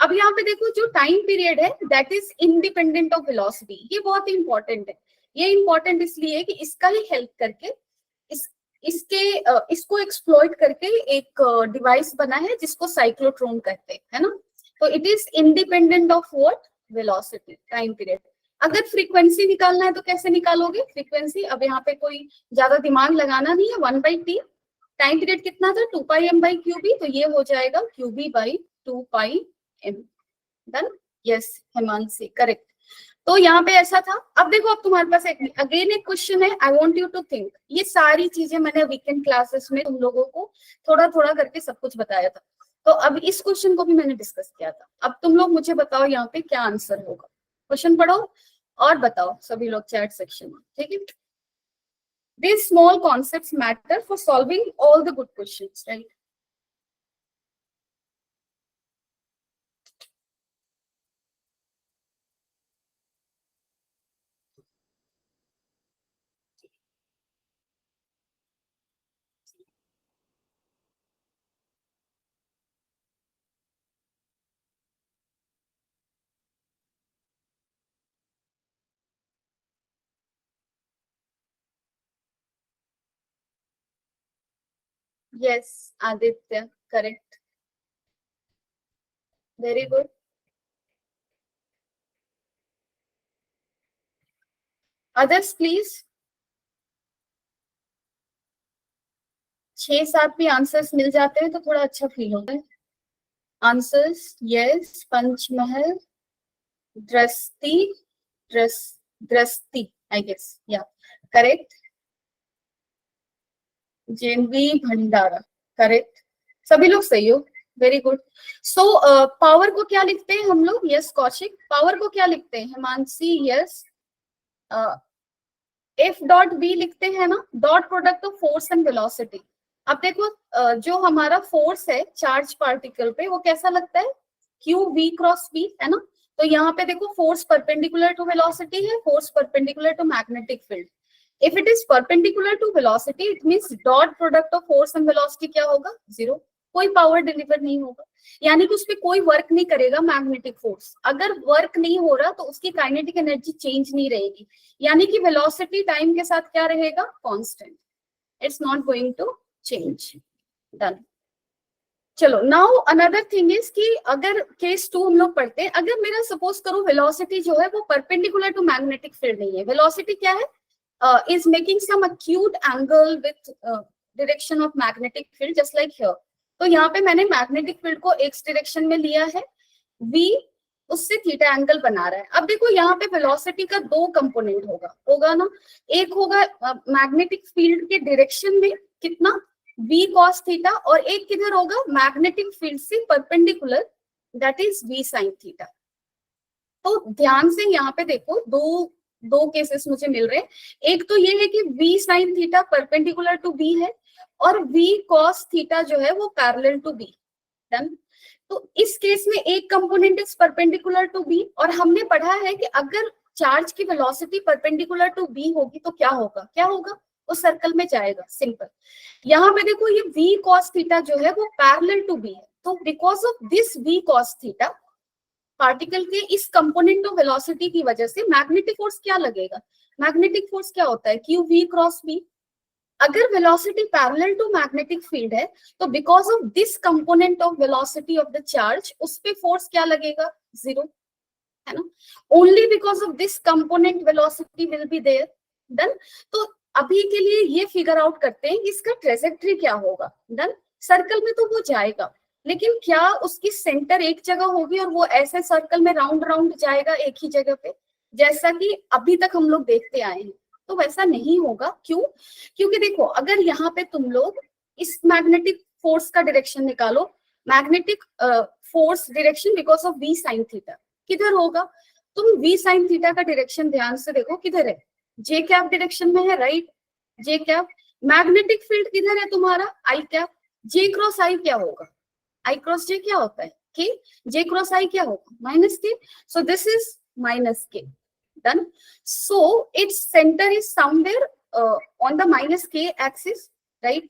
अब यहाँ पे देखो जो टाइम पीरियड है that is independent of velocity, ये बहुत इंपॉर्टेंट है। ये इंपॉर्टेंट इसलिए है कि इसका ही हेल्प करके इस इसको एक्सप्लॉइट करके एक डिवाइस बना है जिसको साइक्लोट्रॉन कहते हैं, है ना? तो it is independent of what, velocity, time period. अगर फ्रीक्वेंसी निकालना है तो कैसे निकालोगे फ्रीक्वेंसी? अब यहाँ पे कोई ज्यादा दिमाग लगाना नहीं है, 1/t। टाइम पीरियड कितना था, 2 पाई m बाई क्यूबी, तो ये हो जाएगा QB by 2 pi m। Done, yes Himanshi, correct. तो यहाँ पे ऐसा था। अब देखो, अब तुम्हारे पास एक अगेन एक क्वेश्चन है, I want you to think. ये सारी चीजें मैंने वीकेंड क्लासेस में तुम लोगों को थोड़ा थोड़ा करके सब कुछ बताया था, तो अब इस क्वेश्चन को भी मैंने डिस्कस किया था। अब तुम लोग मुझे बताओ यहाँ पे क्या आंसर होगा। क्वेश्चन पढ़ो और बताओ सभी लोग चैट सेक्शन में, ठीक है? These small concepts matter for solving all the good questions, right? Yes, Aditya, correct. Very good. Others, please. 6-7 भी आंसर्स मिल जाते हैं तो थोड़ा अच्छा फील होता है। आंसर्स, यस, पंचमहल, दृष्टि, दृष्टि, आई गेस, या करेक्ट। जेनवी भंडारा, करेक्ट। सभी लोग सही हो, वेरी गुड। सो पावर को क्या लिखते हैं हम लोग? यस कौशिक, पावर को क्या लिखते हैं? Himanshi, yes, F dot B लिखते हैं ना, dot product of force and velocity. अब देखो जो हमारा फोर्स है चार्ज पार्टिकल पे, वो कैसा लगता है, क्यू वी क्रॉस बी, है ना? तो यहाँ पे देखो फोर्स परपेंडिकुलर टू वेलोसिटी है, force perpendicular to magnetic field. If it is perpendicular to velocity, it means dot product of force and velocity क्या होगा, 0। कोई पावर डिलीवर नहीं होगा, यानी कि उस पर कोई वर्क नहीं करेगा मैग्नेटिक फोर्स। अगर वर्क नहीं हो रहा तो उसकी काइनेटिक एनर्जी चेंज नहीं रहेगी, यानी कि वेलोसिटी टाइम के साथ क्या रहेगा, constant, it's not going to change. Done. चलो नाउ अनदर थिंग इज कि अगर केस 2 हम लोग पढ़ते हैं, अगर मेरा सपोज करो वेलोसिटी जो है वो परपेंडिकुलर टू मैग्नेटिक फील्ड नहीं है, वेलोसिटी क्या है, is making some acute angle with direction of magnetic field just like here। तो यहाँ पे मैंने मैग्नेटिक फील्ड को x डायरेक्शन में लिया है, v उससे थीटा एंगल बना रहा है। अब देखो यहाँ पे वेलोसिटी का 2 कंपोनेंट होगा ना, एक होगा मैग्नेटिक फील्ड के डायरेक्शन में कितना, v cos थीटा, और एक किधर होगा, मैग्नेटिक फील्ड से perpendicular, that is v sin theta. तो ध्यान से यहाँ पे देखो, दो केसेस मुझे मिल रहे हैं। एक तो ये है कि v sin theta perpendicular to b है, और v cos थीटा जो है वो पैरेलल टू b। डन। तो इस केस में एक component is perpendicular to b, और हमने पढ़ा है कि अगर चार्ज की वेलोसिटी परपेंडिकुलर टू b होगी तो क्या होगा, वो सर्कल में जाएगा, सिंपल। यहाँ पे देखो ये v cos थीटा जो है वो पैरेलल टू b है, तो because of this v cos theta particle के इस कंपोनेंट ऑफ वेलोसिटी की वजह से मैग्नेटिक फोर्स क्या लगेगा? मैग्नेटिक फोर्स क्या होता है? Q we cross B. अगर velocity parallel to magnetic field है तो because of this component of velocity of the charge उस पे फोर्स क्या लगेगा? जीरो, है ना? Only because of this component velocity will be there. Done. तो अभी के लिए ये फिगर आउट करते हैं कि इसका ट्रेजेक्ट्री क्या होगा। डन। सर्कल में तो वो जाएगा, लेकिन क्या उसकी सेंटर एक जगह होगी और वो ऐसे सर्कल में राउंड राउंड जाएगा एक ही जगह पे, जैसा कि अभी तक हम लोग देखते आए हैं? तो वैसा नहीं होगा। क्यों? क्योंकि देखो, अगर यहाँ पे तुम लोग इस मैग्नेटिक फोर्स का डायरेक्शन निकालो, magnetic force direction because of V sine theta किधर होगा? तुम वी साइन थीटा का डायरेक्शन ध्यान से देखो, किधर है? जे कैप डायरेक्शन में है, राइट? जे कैप। मैग्नेटिक फील्ड किधर है तुम्हारा? आई कैप। जे क्रॉस आई क्या होगा? आई क्रॉस जे क्या होता है? के। जे क्रॉस आई क्या होगा? माइनस के। सो दिस इज माइनस के। Done. So its centre is somewhere on the minus के एक्सिस, राइट?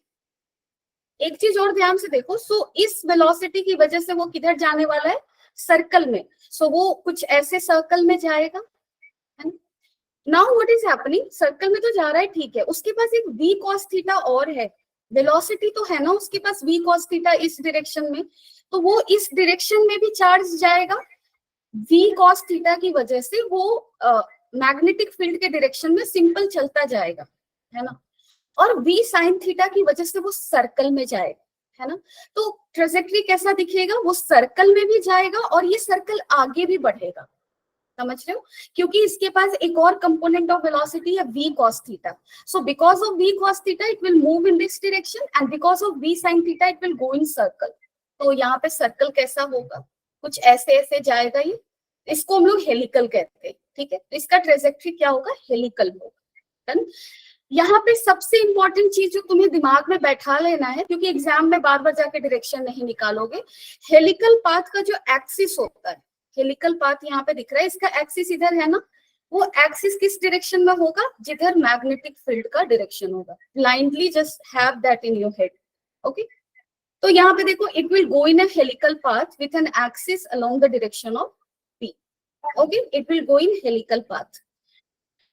एक चीज और ध्यान से देखो, सो इस वेलोसिटी की वजह से वो किधर जाने वाला है? सर्कल में। सो वो कुछ ऐसे सर्कल में जाएगा। Now what is happening? Circle में तो जा रहा है, ठीक है, उसके पास एक v cos थीटा और है। वेलोसिटी तो है ना उसके पास v cos थीटा इस डायरेक्शन में, तो वो इस डायरेक्शन में भी चार्ज जाएगा। v cos थीटा की वजह से वो मैग्नेटिक फील्ड के डायरेक्शन में सिंपल चलता जाएगा, है ना? और v sin थीटा की वजह से वो सर्कल में जाएगा, है ना? तो ट्रेजेक्ट्री कैसा दिखेगा? वो सर्कल में भी जाएगा और ये सर्कल आगे भी बढ़ेगा। समझ रहे हो? क्योंकि इसके पास एक और कंपोनेंट ऑफ वेलोसिटी है v cos theta. So because of v cos theta it will move in this direction and because of v sin theta it will go in circle. तो यहाँ पे सर्कल कैसा होगा? कुछ ऐसे ऐसे जाएगा ये। इसको हम लोग हेलिकल कहते हैं, ठीक है? तो इसका ट्रेजेक्ट्री क्या होगा? हेलिकल होगा। डन। यहाँ पे सबसे इंपॉर्टेंट चीज जो तुम्हें दिमाग में बैठा लेना है, क्योंकि एग्जाम में बार बार जाके डायरेक्शन नहीं निकालोगे, हेलिकल पाथ का जो एक्सिस होता है, हेलिकल पाथ यहाँ पे दिख रहा है, इसका एक्सिस इधर है ना, वो एक्सिस किस डायरेक्शन में होगा? जिधर मैग्नेटिक फील्ड का डायरेक्शन होगा। Blindly just have that in your head, okay? तो यहाँ पे देखो, it will go in a helical path with an axis along the direction of p, okay? It will go in helical path.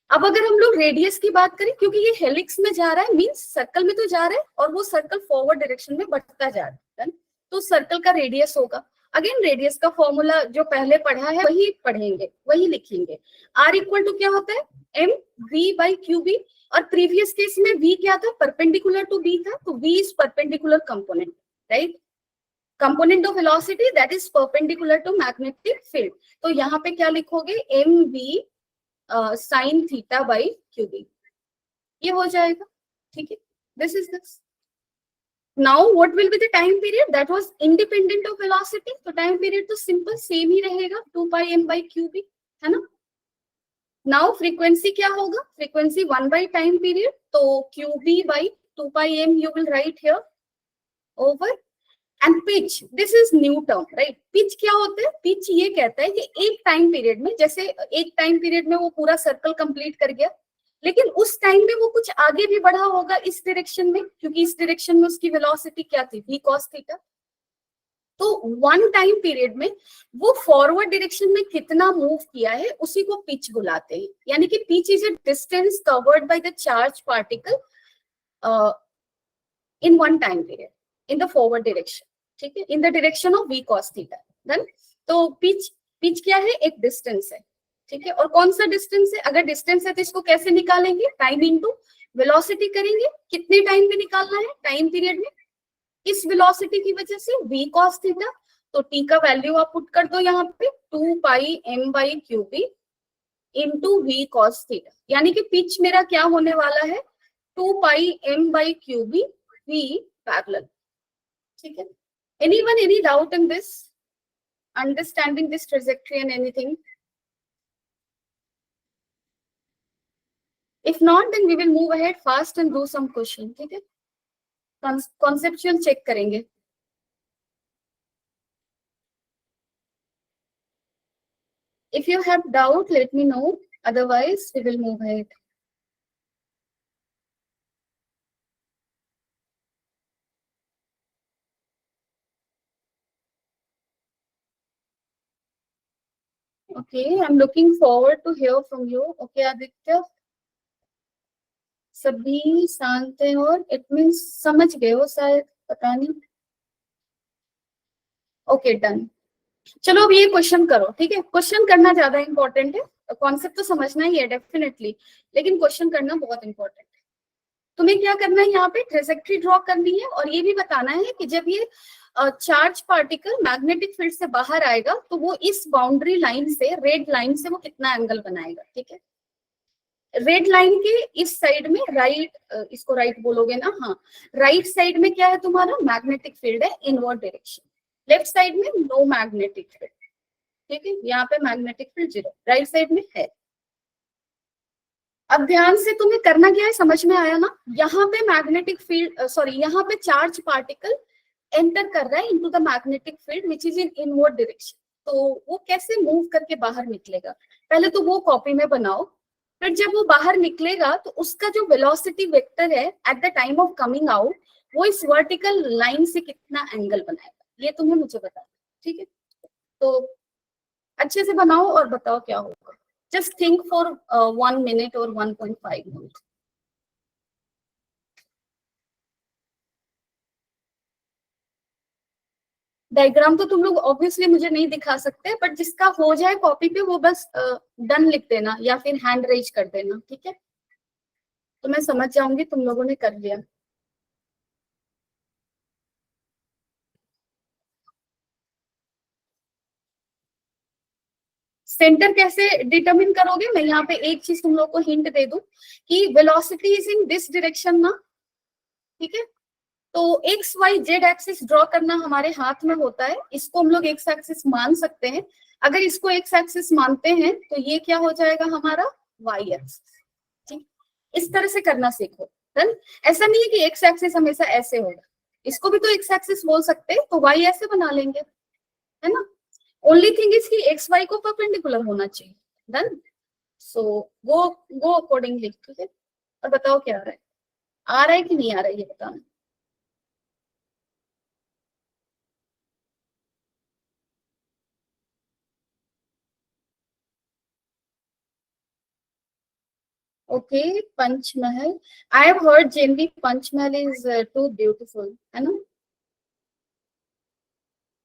अब अगर हम लोग radius की बात करें, क्योंकि ये हेलिक्स में जा रहा है, मींस सर्कल में तो जा रहा है और वो सर्कल फॉरवर्ड डायरेक्शन में बढ़ता जा रहा है, तो सर्कल का रेडियस होगा। अगेन रेडियस का फॉर्मूला जो पहले पढ़ा है वही पढ़ेंगे, वही लिखेंगे। आर इक्वल टू क्या होता है? M V by Q B. और प्रीवियस केस में v क्या था? परपेंडिकुलर टू b था, तो v is perpendicular component, right? Component of velocity that is perpendicular to magnetic field. तो यहाँ पे क्या लिखोगे? M V sine theta by Q B, ये हो जाएगा, ठीक है? This is this. Now what will be the time period that was independent of velocity? तो टाइम पीरियड तो सिंपल सेम ही रहेगा, 2 pi m by Q B, है ना? नाउ फ्रीक्वेंसी क्या होगा? फ्रीक्वेंसी 1 बाई टाइम पीरियड, तो Q B by 2 pi m you will write here over. And pitch, this is new term, right? Pitch क्या होता है? पिच ये कहता है कि एक टाइम पीरियड में, जैसे एक टाइम पीरियड में वो पूरा सर्कल कंप्लीट कर गया, लेकिन उस टाइम में वो कुछ आगे भी बढ़ा होगा इस डायरेक्शन में, क्योंकि इस डायरेक्शन में उसकी वेलोसिटी क्या थी? v cos theta. तो वन टाइम पीरियड में वो फॉरवर्ड डायरेक्शन में कितना मूव किया है उसी को पिच बुलाते हैं। यानी कि pitch is a distance covered by the charge particle in one time period in the forward direction, ठीक है? in the direction of v cos theta। then तो पिच क्या है? एक डिस्टेंस है, ठीक है? और कौन सा डिस्टेंस है? अगर डिस्टेंस है तो इसको कैसे निकालेंगे? टाइम इनटू वेलोसिटी करेंगे। कितने टाइम में निकालना है? टाइम पीरियड में। इस वेलोसिटी की वजह से v cos थीटा, तो t का वैल्यू आप पुट कर दो यहाँ पे 2 pi m by Q B into v cos theta. यानी कि पिच मेरा क्या होने वाला है? 2 pi m by Q B v parallel, ठीक है? Anyone any doubt in this? Understanding this trajectory and anything? If not, then we will move ahead fast and do some question, ठीक है? Conceptual check करेंगे। If you have doubt, let me know. Otherwise, we will move ahead. Okay, I am looking forward to hear from you. Okay Aditya, सभी शांत हैं और it means समझ गए हो शायद, पता नहीं। Okay done. चलो अब ये क्वेश्चन करो, ठीक है। क्वेश्चन करना ज्यादा इंपॉर्टेंट है, कॉन्सेप्ट तो समझना ही है डेफिनेटली, लेकिन क्वेश्चन करना बहुत इंपॉर्टेंट है। तुम्हें क्या करना है, यहाँ पे ट्रेजेक्ट्री ड्रॉ करनी है और ये भी बताना है कि जब ये चार्ज पार्टिकल मैग्नेटिक फील्ड से बाहर आएगा तो वो इस बाउंड्री लाइन से, रेड लाइन से, वो कितना एंगल बनाएगा, ठीक है। रेड लाइन के इस साइड में राइट, इसको राइट बोलोगे ना, हाँ, राइट साइड में क्या है तुम्हारा, मैग्नेटिक फील्ड है इनवर्ड डायरेक्शन। लेफ्ट साइड में नो मैग्नेटिक फील्ड, ठीक है। यहाँ पे मैग्नेटिक फील्ड 0, राइट साइड में है। अब ध्यान से तुम्हें करना क्या है, समझ में आया ना। यहाँ पे मैग्नेटिक फील्ड, सॉरी, यहाँ पे चार्ज पार्टिकल एंटर कर रहा है into the magnetic field which is in inward direction. तो वो कैसे मूव करके बाहर निकलेगा, पहले तो वो कॉपी में बनाओ। फिर जब वो बाहर निकलेगा तो उसका जो वेलोसिटी वेक्टर है at the time of coming out, वो इस वर्टिकल लाइन से कितना एंगल बनाएगा, ये तुम्हें मुझे बताना, ठीक है। तो अच्छे से बनाओ और बताओ क्या होगा। जस्ट थिंक फॉर 1 मिनट और 1.5 मिनट। डायग्राम तो तुम लोग ऑब्वियसली मुझे नहीं दिखा सकते, बट जिसका हो जाए कॉपी पे वो बस डन लिख देना या फिर हैंड रेज कर देना, ठीक है। तो मैं समझ जाऊंगी तुम लोगों ने कर लिया। सेंटर कैसे डिटरमिन करोगे, मैं यहाँ पे एक चीज तुम लोग को हिंट दे दूं कि velocity is in this direction ना, ठीक है। तो X Y Z axis draw करना हमारे हाथ में होता है, इसको हम लोग एक्स एक्सिस मान सकते हैं। अगर इसको एक्स एक्सिस मानते हैं तो ये क्या हो जाएगा हमारा वाई एक्सिस, ठीक। इस तरह से करना सीखो। डन। ऐसा नहीं है कि एक्स एक्सिस हमेशा ऐसे होगा, इसको भी तो एक्स एक्सिस बोल सकते हैं, तो वाई ऐसे बना लेंगे, है ना। ओनली थिंग इज कि एक्स वाई को परपेंडिकुलर होना चाहिए। डन। सो गो अकॉर्डिंगली, ठीक है। और बताओ क्या आ रहा है कि नहीं आ रहा है, ये बताना। Okay, Panchmahal. I have heard JNV Panchmahal is too beautiful, है ना।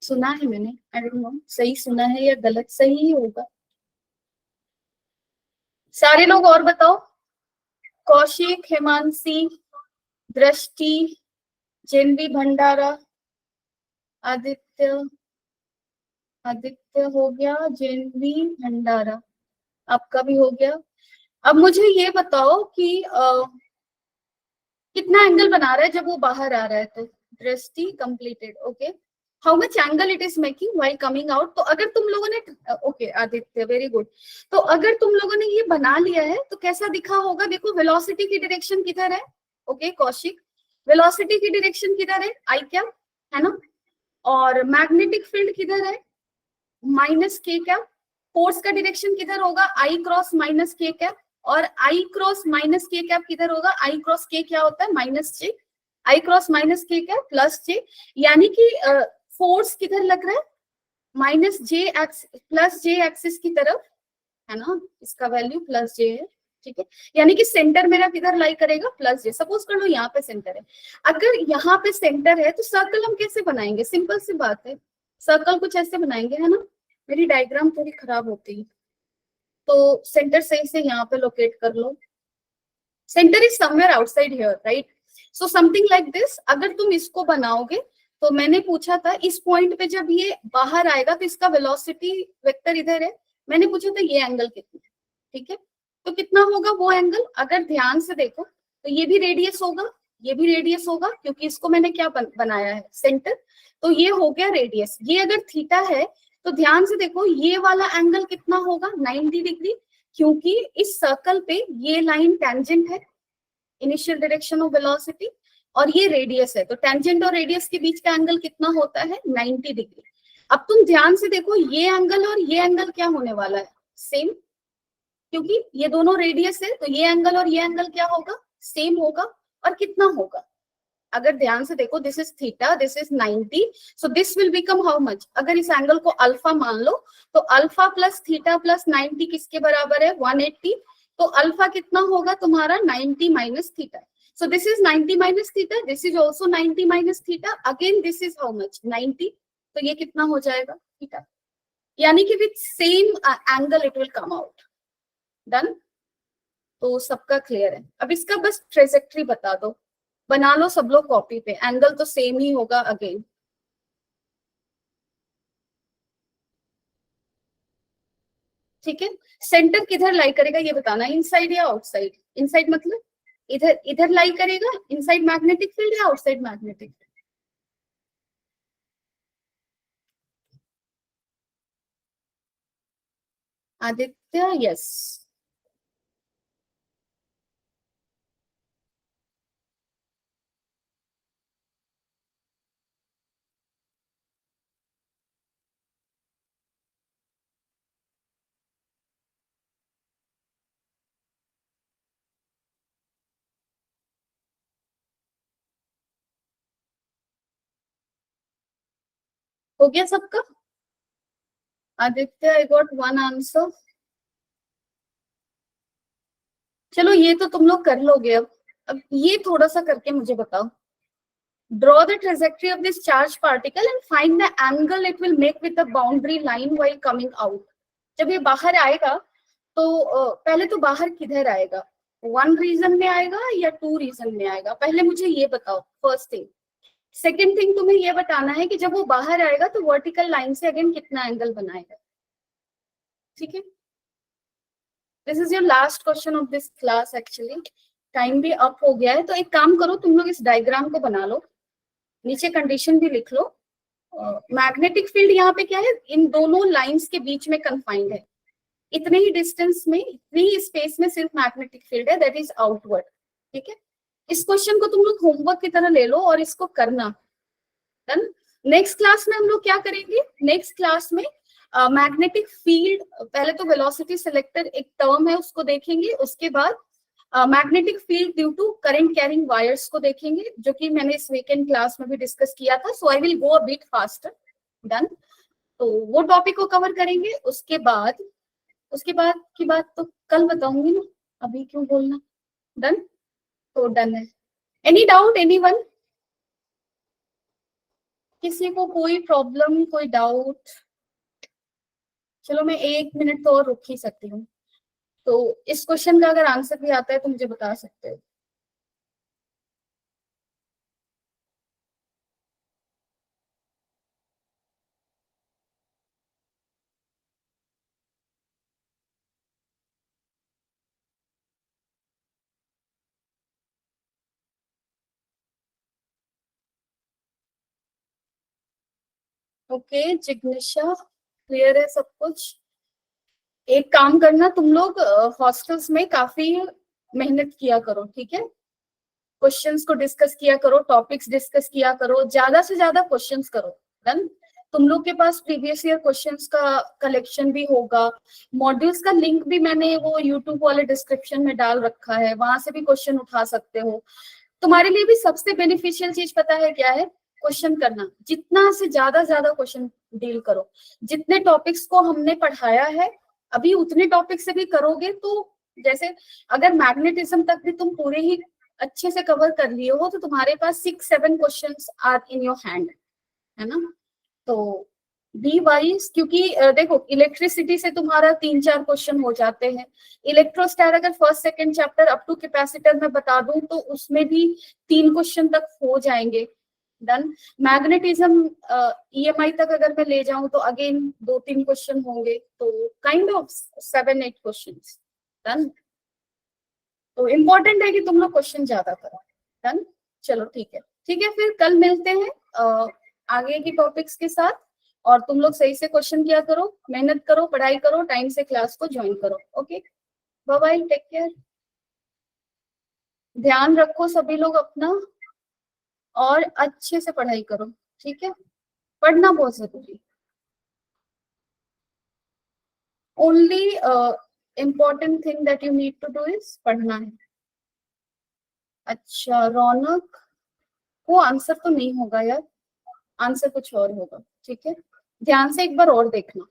सुना है मैंने, आई डोंट नो सही सुना है या गलत, सही ही होगा। सारे लोग और बताओ। कौशिक, हिमांशी, दृष्टि, JNV भंडारा, आदित्य, आदित्य हो गया, JNV भंडारा आपका भी हो गया। अब मुझे ये बताओ कि कितना एंगल बना रहा है जब वो बाहर आ रहा है, तो दृष्टि completed. Okay, how much angle it is making while coming out. तो अगर तुम लोगों ने, ओके आदित्य वेरी गुड, तो अगर तुम लोगों ने ये बना लिया है तो कैसा दिखा होगा, देखो वेलोसिटी की डायरेक्शन किधर है। ओके कौशिक, वेलोसिटी की डायरेक्शन किधर है, आई कैप, है ना। और मैग्नेटिक फील्ड किधर है, माइनस के कैप। फोर्स का डायरेक्शन किधर होगा, आई क्रॉस माइनस के कैप। और आई क्रॉस माइनस के कैप किधर होगा, आई क्रॉस के क्या होता है, माइनस जे। आई क्रॉस माइनस के कैप प्लस जे, यानी कि फोर्स किधर लग रहा है, माइनस जे एक्स प्लस जे एक्सिस की तरफ, है ना। इसका वैल्यू प्लस जे है, ठीक है। यानी कि सेंटर मेरा किधर लाई करेगा, प्लस जे। सपोज कर लो यहाँ पे सेंटर है, अगर यहाँ पे सेंटर है तो सर्कल हम कैसे बनाएंगे, सिंपल सी बात है, सर्कल कुछ ऐसे बनाएंगे, है ना। मेरी डायग्राम थोड़ी खराब होती है, तो सेंटर सही से यहाँ पे लोकेट कर लो। Centre is somewhere outside here, right. So something like this. अगर तुम इसको बनाओगे तो मैंने पूछा था इस पॉइंट पे जब ये बाहर आएगा तो इसका वेलोसिटी वेक्टर इधर है, मैंने पूछा था ये एंगल कितना है, ठीक है। तो कितना होगा वो एंगल, अगर ध्यान से देखो तो ये भी रेडियस होगा, ये भी रेडियस होगा, क्योंकि इसको मैंने क्या बनाया है, सेंटर। तो ये हो गया रेडियस। ये अगर थीटा है तो ध्यान से देखो ये वाला एंगल कितना होगा, 90 डिग्री, क्योंकि इस सर्कल पे ये लाइन टेंजेंट है, इनिशियल डायरेक्शन ऑफ वेलोसिटी, और ये रेडियस है। तो टेंजेंट और रेडियस के बीच का एंगल कितना होता है, 90 डिग्री। अब तुम ध्यान से देखो ये एंगल और ये एंगल क्या होने वाला है, सेम, क्योंकि ये दोनों रेडियस है, तो ये एंगल और ये एंगल क्या होगा, सेम होगा। और कितना होगा, अगर ध्यान से देखो, this is theta, this is 90, so this will become how much? अगर इस एंगल को अल्फा मान लो तो अल्फा प्लस थीटा प्लस 90 किसके बराबर है? 180। तो अल्फा कितना होगा तुम्हारा? 90 minus theta. So this is 90 minus theta. This is also 90 minus theta. Again, this is how much? 90. तो ये कितना हो जाएगा? थीटा। यानी कि with same angle it will come out. Done? तो सबका क्लियर है। अब इसका बस ट्रेजेक्ट्री बता दो, बना लो सब लोग कॉपी पे, एंगल तो सेम ही होगा अगेन। ठीक है, सेंटर किधर लाई करेगा ये बताना, इनसाइड या आउटसाइड? इनसाइड मतलब इधर, इधर लाई करेगा, इनसाइड मैग्नेटिक फील्ड या outside magnetic field? Aditya, yes. हो गया सबका? Aditya, I got one answer. चलो ये तो तुम लोग कर लोगे। अब ये थोड़ा सा करके मुझे बताओ। Draw the trajectory of this charge particle and find the angle it will make with the boundary line while coming out. जब ये बाहर आएगा तो पहले तो बाहर किधर आएगा? वन रीजन में आएगा या टू रीजन में आएगा? पहले मुझे ये बताओ, फर्स्ट थिंग। सेकेंड थिंग, तुम्हें ये बताना है कि जब वो बाहर आएगा तो वर्टिकल लाइन से अगेन कितना एंगल बनाएगा। ठीक है, this is your last question of this class. Actually time भी अप हो गया है, तो एक काम करो, तुम लोग इस डायग्राम को बना लो, नीचे कंडीशन भी लिख लो। मैग्नेटिक फील्ड यहाँ पे क्या है? इन दोनों लाइंस के बीच में कन्फाइंड है। इतने ही डिस्टेंस में, इतनी ही स्पेस में सिर्फ मैग्नेटिक फील्ड है, दैट इज आउटवर्ड। ठीक है, इस क्वेश्चन को तुम लोग होमवर्क की तरह ले लो और इसको करना। डन। नेक्स्ट क्लास में हम लोग क्या करेंगे? नेक्स्ट क्लास में मैग्नेटिक फील्ड, पहले तो वेलोसिटी सिलेक्टर एक टर्म है उसको देखेंगे, उसके बाद magnetic field due to current carrying wires को देखेंगे, जो कि मैंने इस वीकेंड क्लास में भी डिस्कस किया था। So I will go a bit faster. Done. तो वो टॉपिक को कवर करेंगे। उसके बाद की बात तो कल बताऊंगी ना, अभी क्यों बोलना। डन। तो डन है। Any doubt anyone? किसी को कोई प्रॉब्लम, कोई डाउट? चलो मैं 1 मिनट तो और रुक ही सकती हूँ। तो इस क्वेश्चन का अगर आंसर भी आता है तो मुझे बता सकते हो। ओके जिग्नेशा, क्लियर है सब कुछ? एक काम करना, तुम लोग हॉस्टल्स में काफी मेहनत किया करो, ठीक है? क्वेश्चंस को डिस्कस किया करो, टॉपिक्स डिस्कस किया करो, ज्यादा से ज्यादा क्वेश्चंस करो। डन। तुम लोग के पास प्रीवियस ईयर क्वेश्चंस का कलेक्शन भी होगा। मॉड्यूल्स का लिंक भी मैंने वो यूट्यूब वाले डिस्क्रिप्शन में डाल रखा है, वहां से भी क्वेश्चन उठा सकते हो। तुम्हारे लिए भी सबसे बेनिफिशियल चीज पता है क्या है? क्वेश्चन करना। जितना से ज्यादा क्वेश्चन डील करो। जितने टॉपिक्स को हमने पढ़ाया है अभी, उतने टॉपिक से भी करोगे तो, जैसे अगर मैग्नेटिज्म तक भी तुम पूरे ही अच्छे से कवर कर लिए हो तो तुम्हारे पास 6-7 questions are in your hand, है ना? तो बी वाइज, क्योंकि देखो इलेक्ट्रिसिटी से तुम्हारा 3-4 क्वेश्चन हो जाते हैं। इलेक्ट्रोस्टैट अगर first second chapter up to capacitor में बता दूं तो उसमें भी 3 क्वेश्चन तक हो जाएंगे। डन। मैग्नेटिज्म ईएमआई तक अगर मैं ले जाऊं तो अगेन 2-3 क्वेश्चन होंगे, तो काइंड ऑफ 7-8 क्वेश्चन। डन। तो इम्पोर्टेंट है कि तुम लोग क्वेश्चन ज्यादा करो। डन। चलो ठीक है, ठीक है, फिर कल मिलते हैं आगे की टॉपिक्स के साथ। और तुम लोग सही से क्वेश्चन किया करो, मेहनत करो, पढ़ाई करो, टाइम से क्लास को ज्वाइन करो। Okay, bye bye, take care. ध्यान रखो सभी लोग अपना, और अच्छे से पढ़ाई करो। ठीक है, पढ़ना बहुत जरूरी। Only important thing that you need to do is पढ़ना है। अच्छा रौनक, वो आंसर तो नहीं होगा यार, आंसर कुछ और होगा। ठीक है, ध्यान से एक बार और देखना।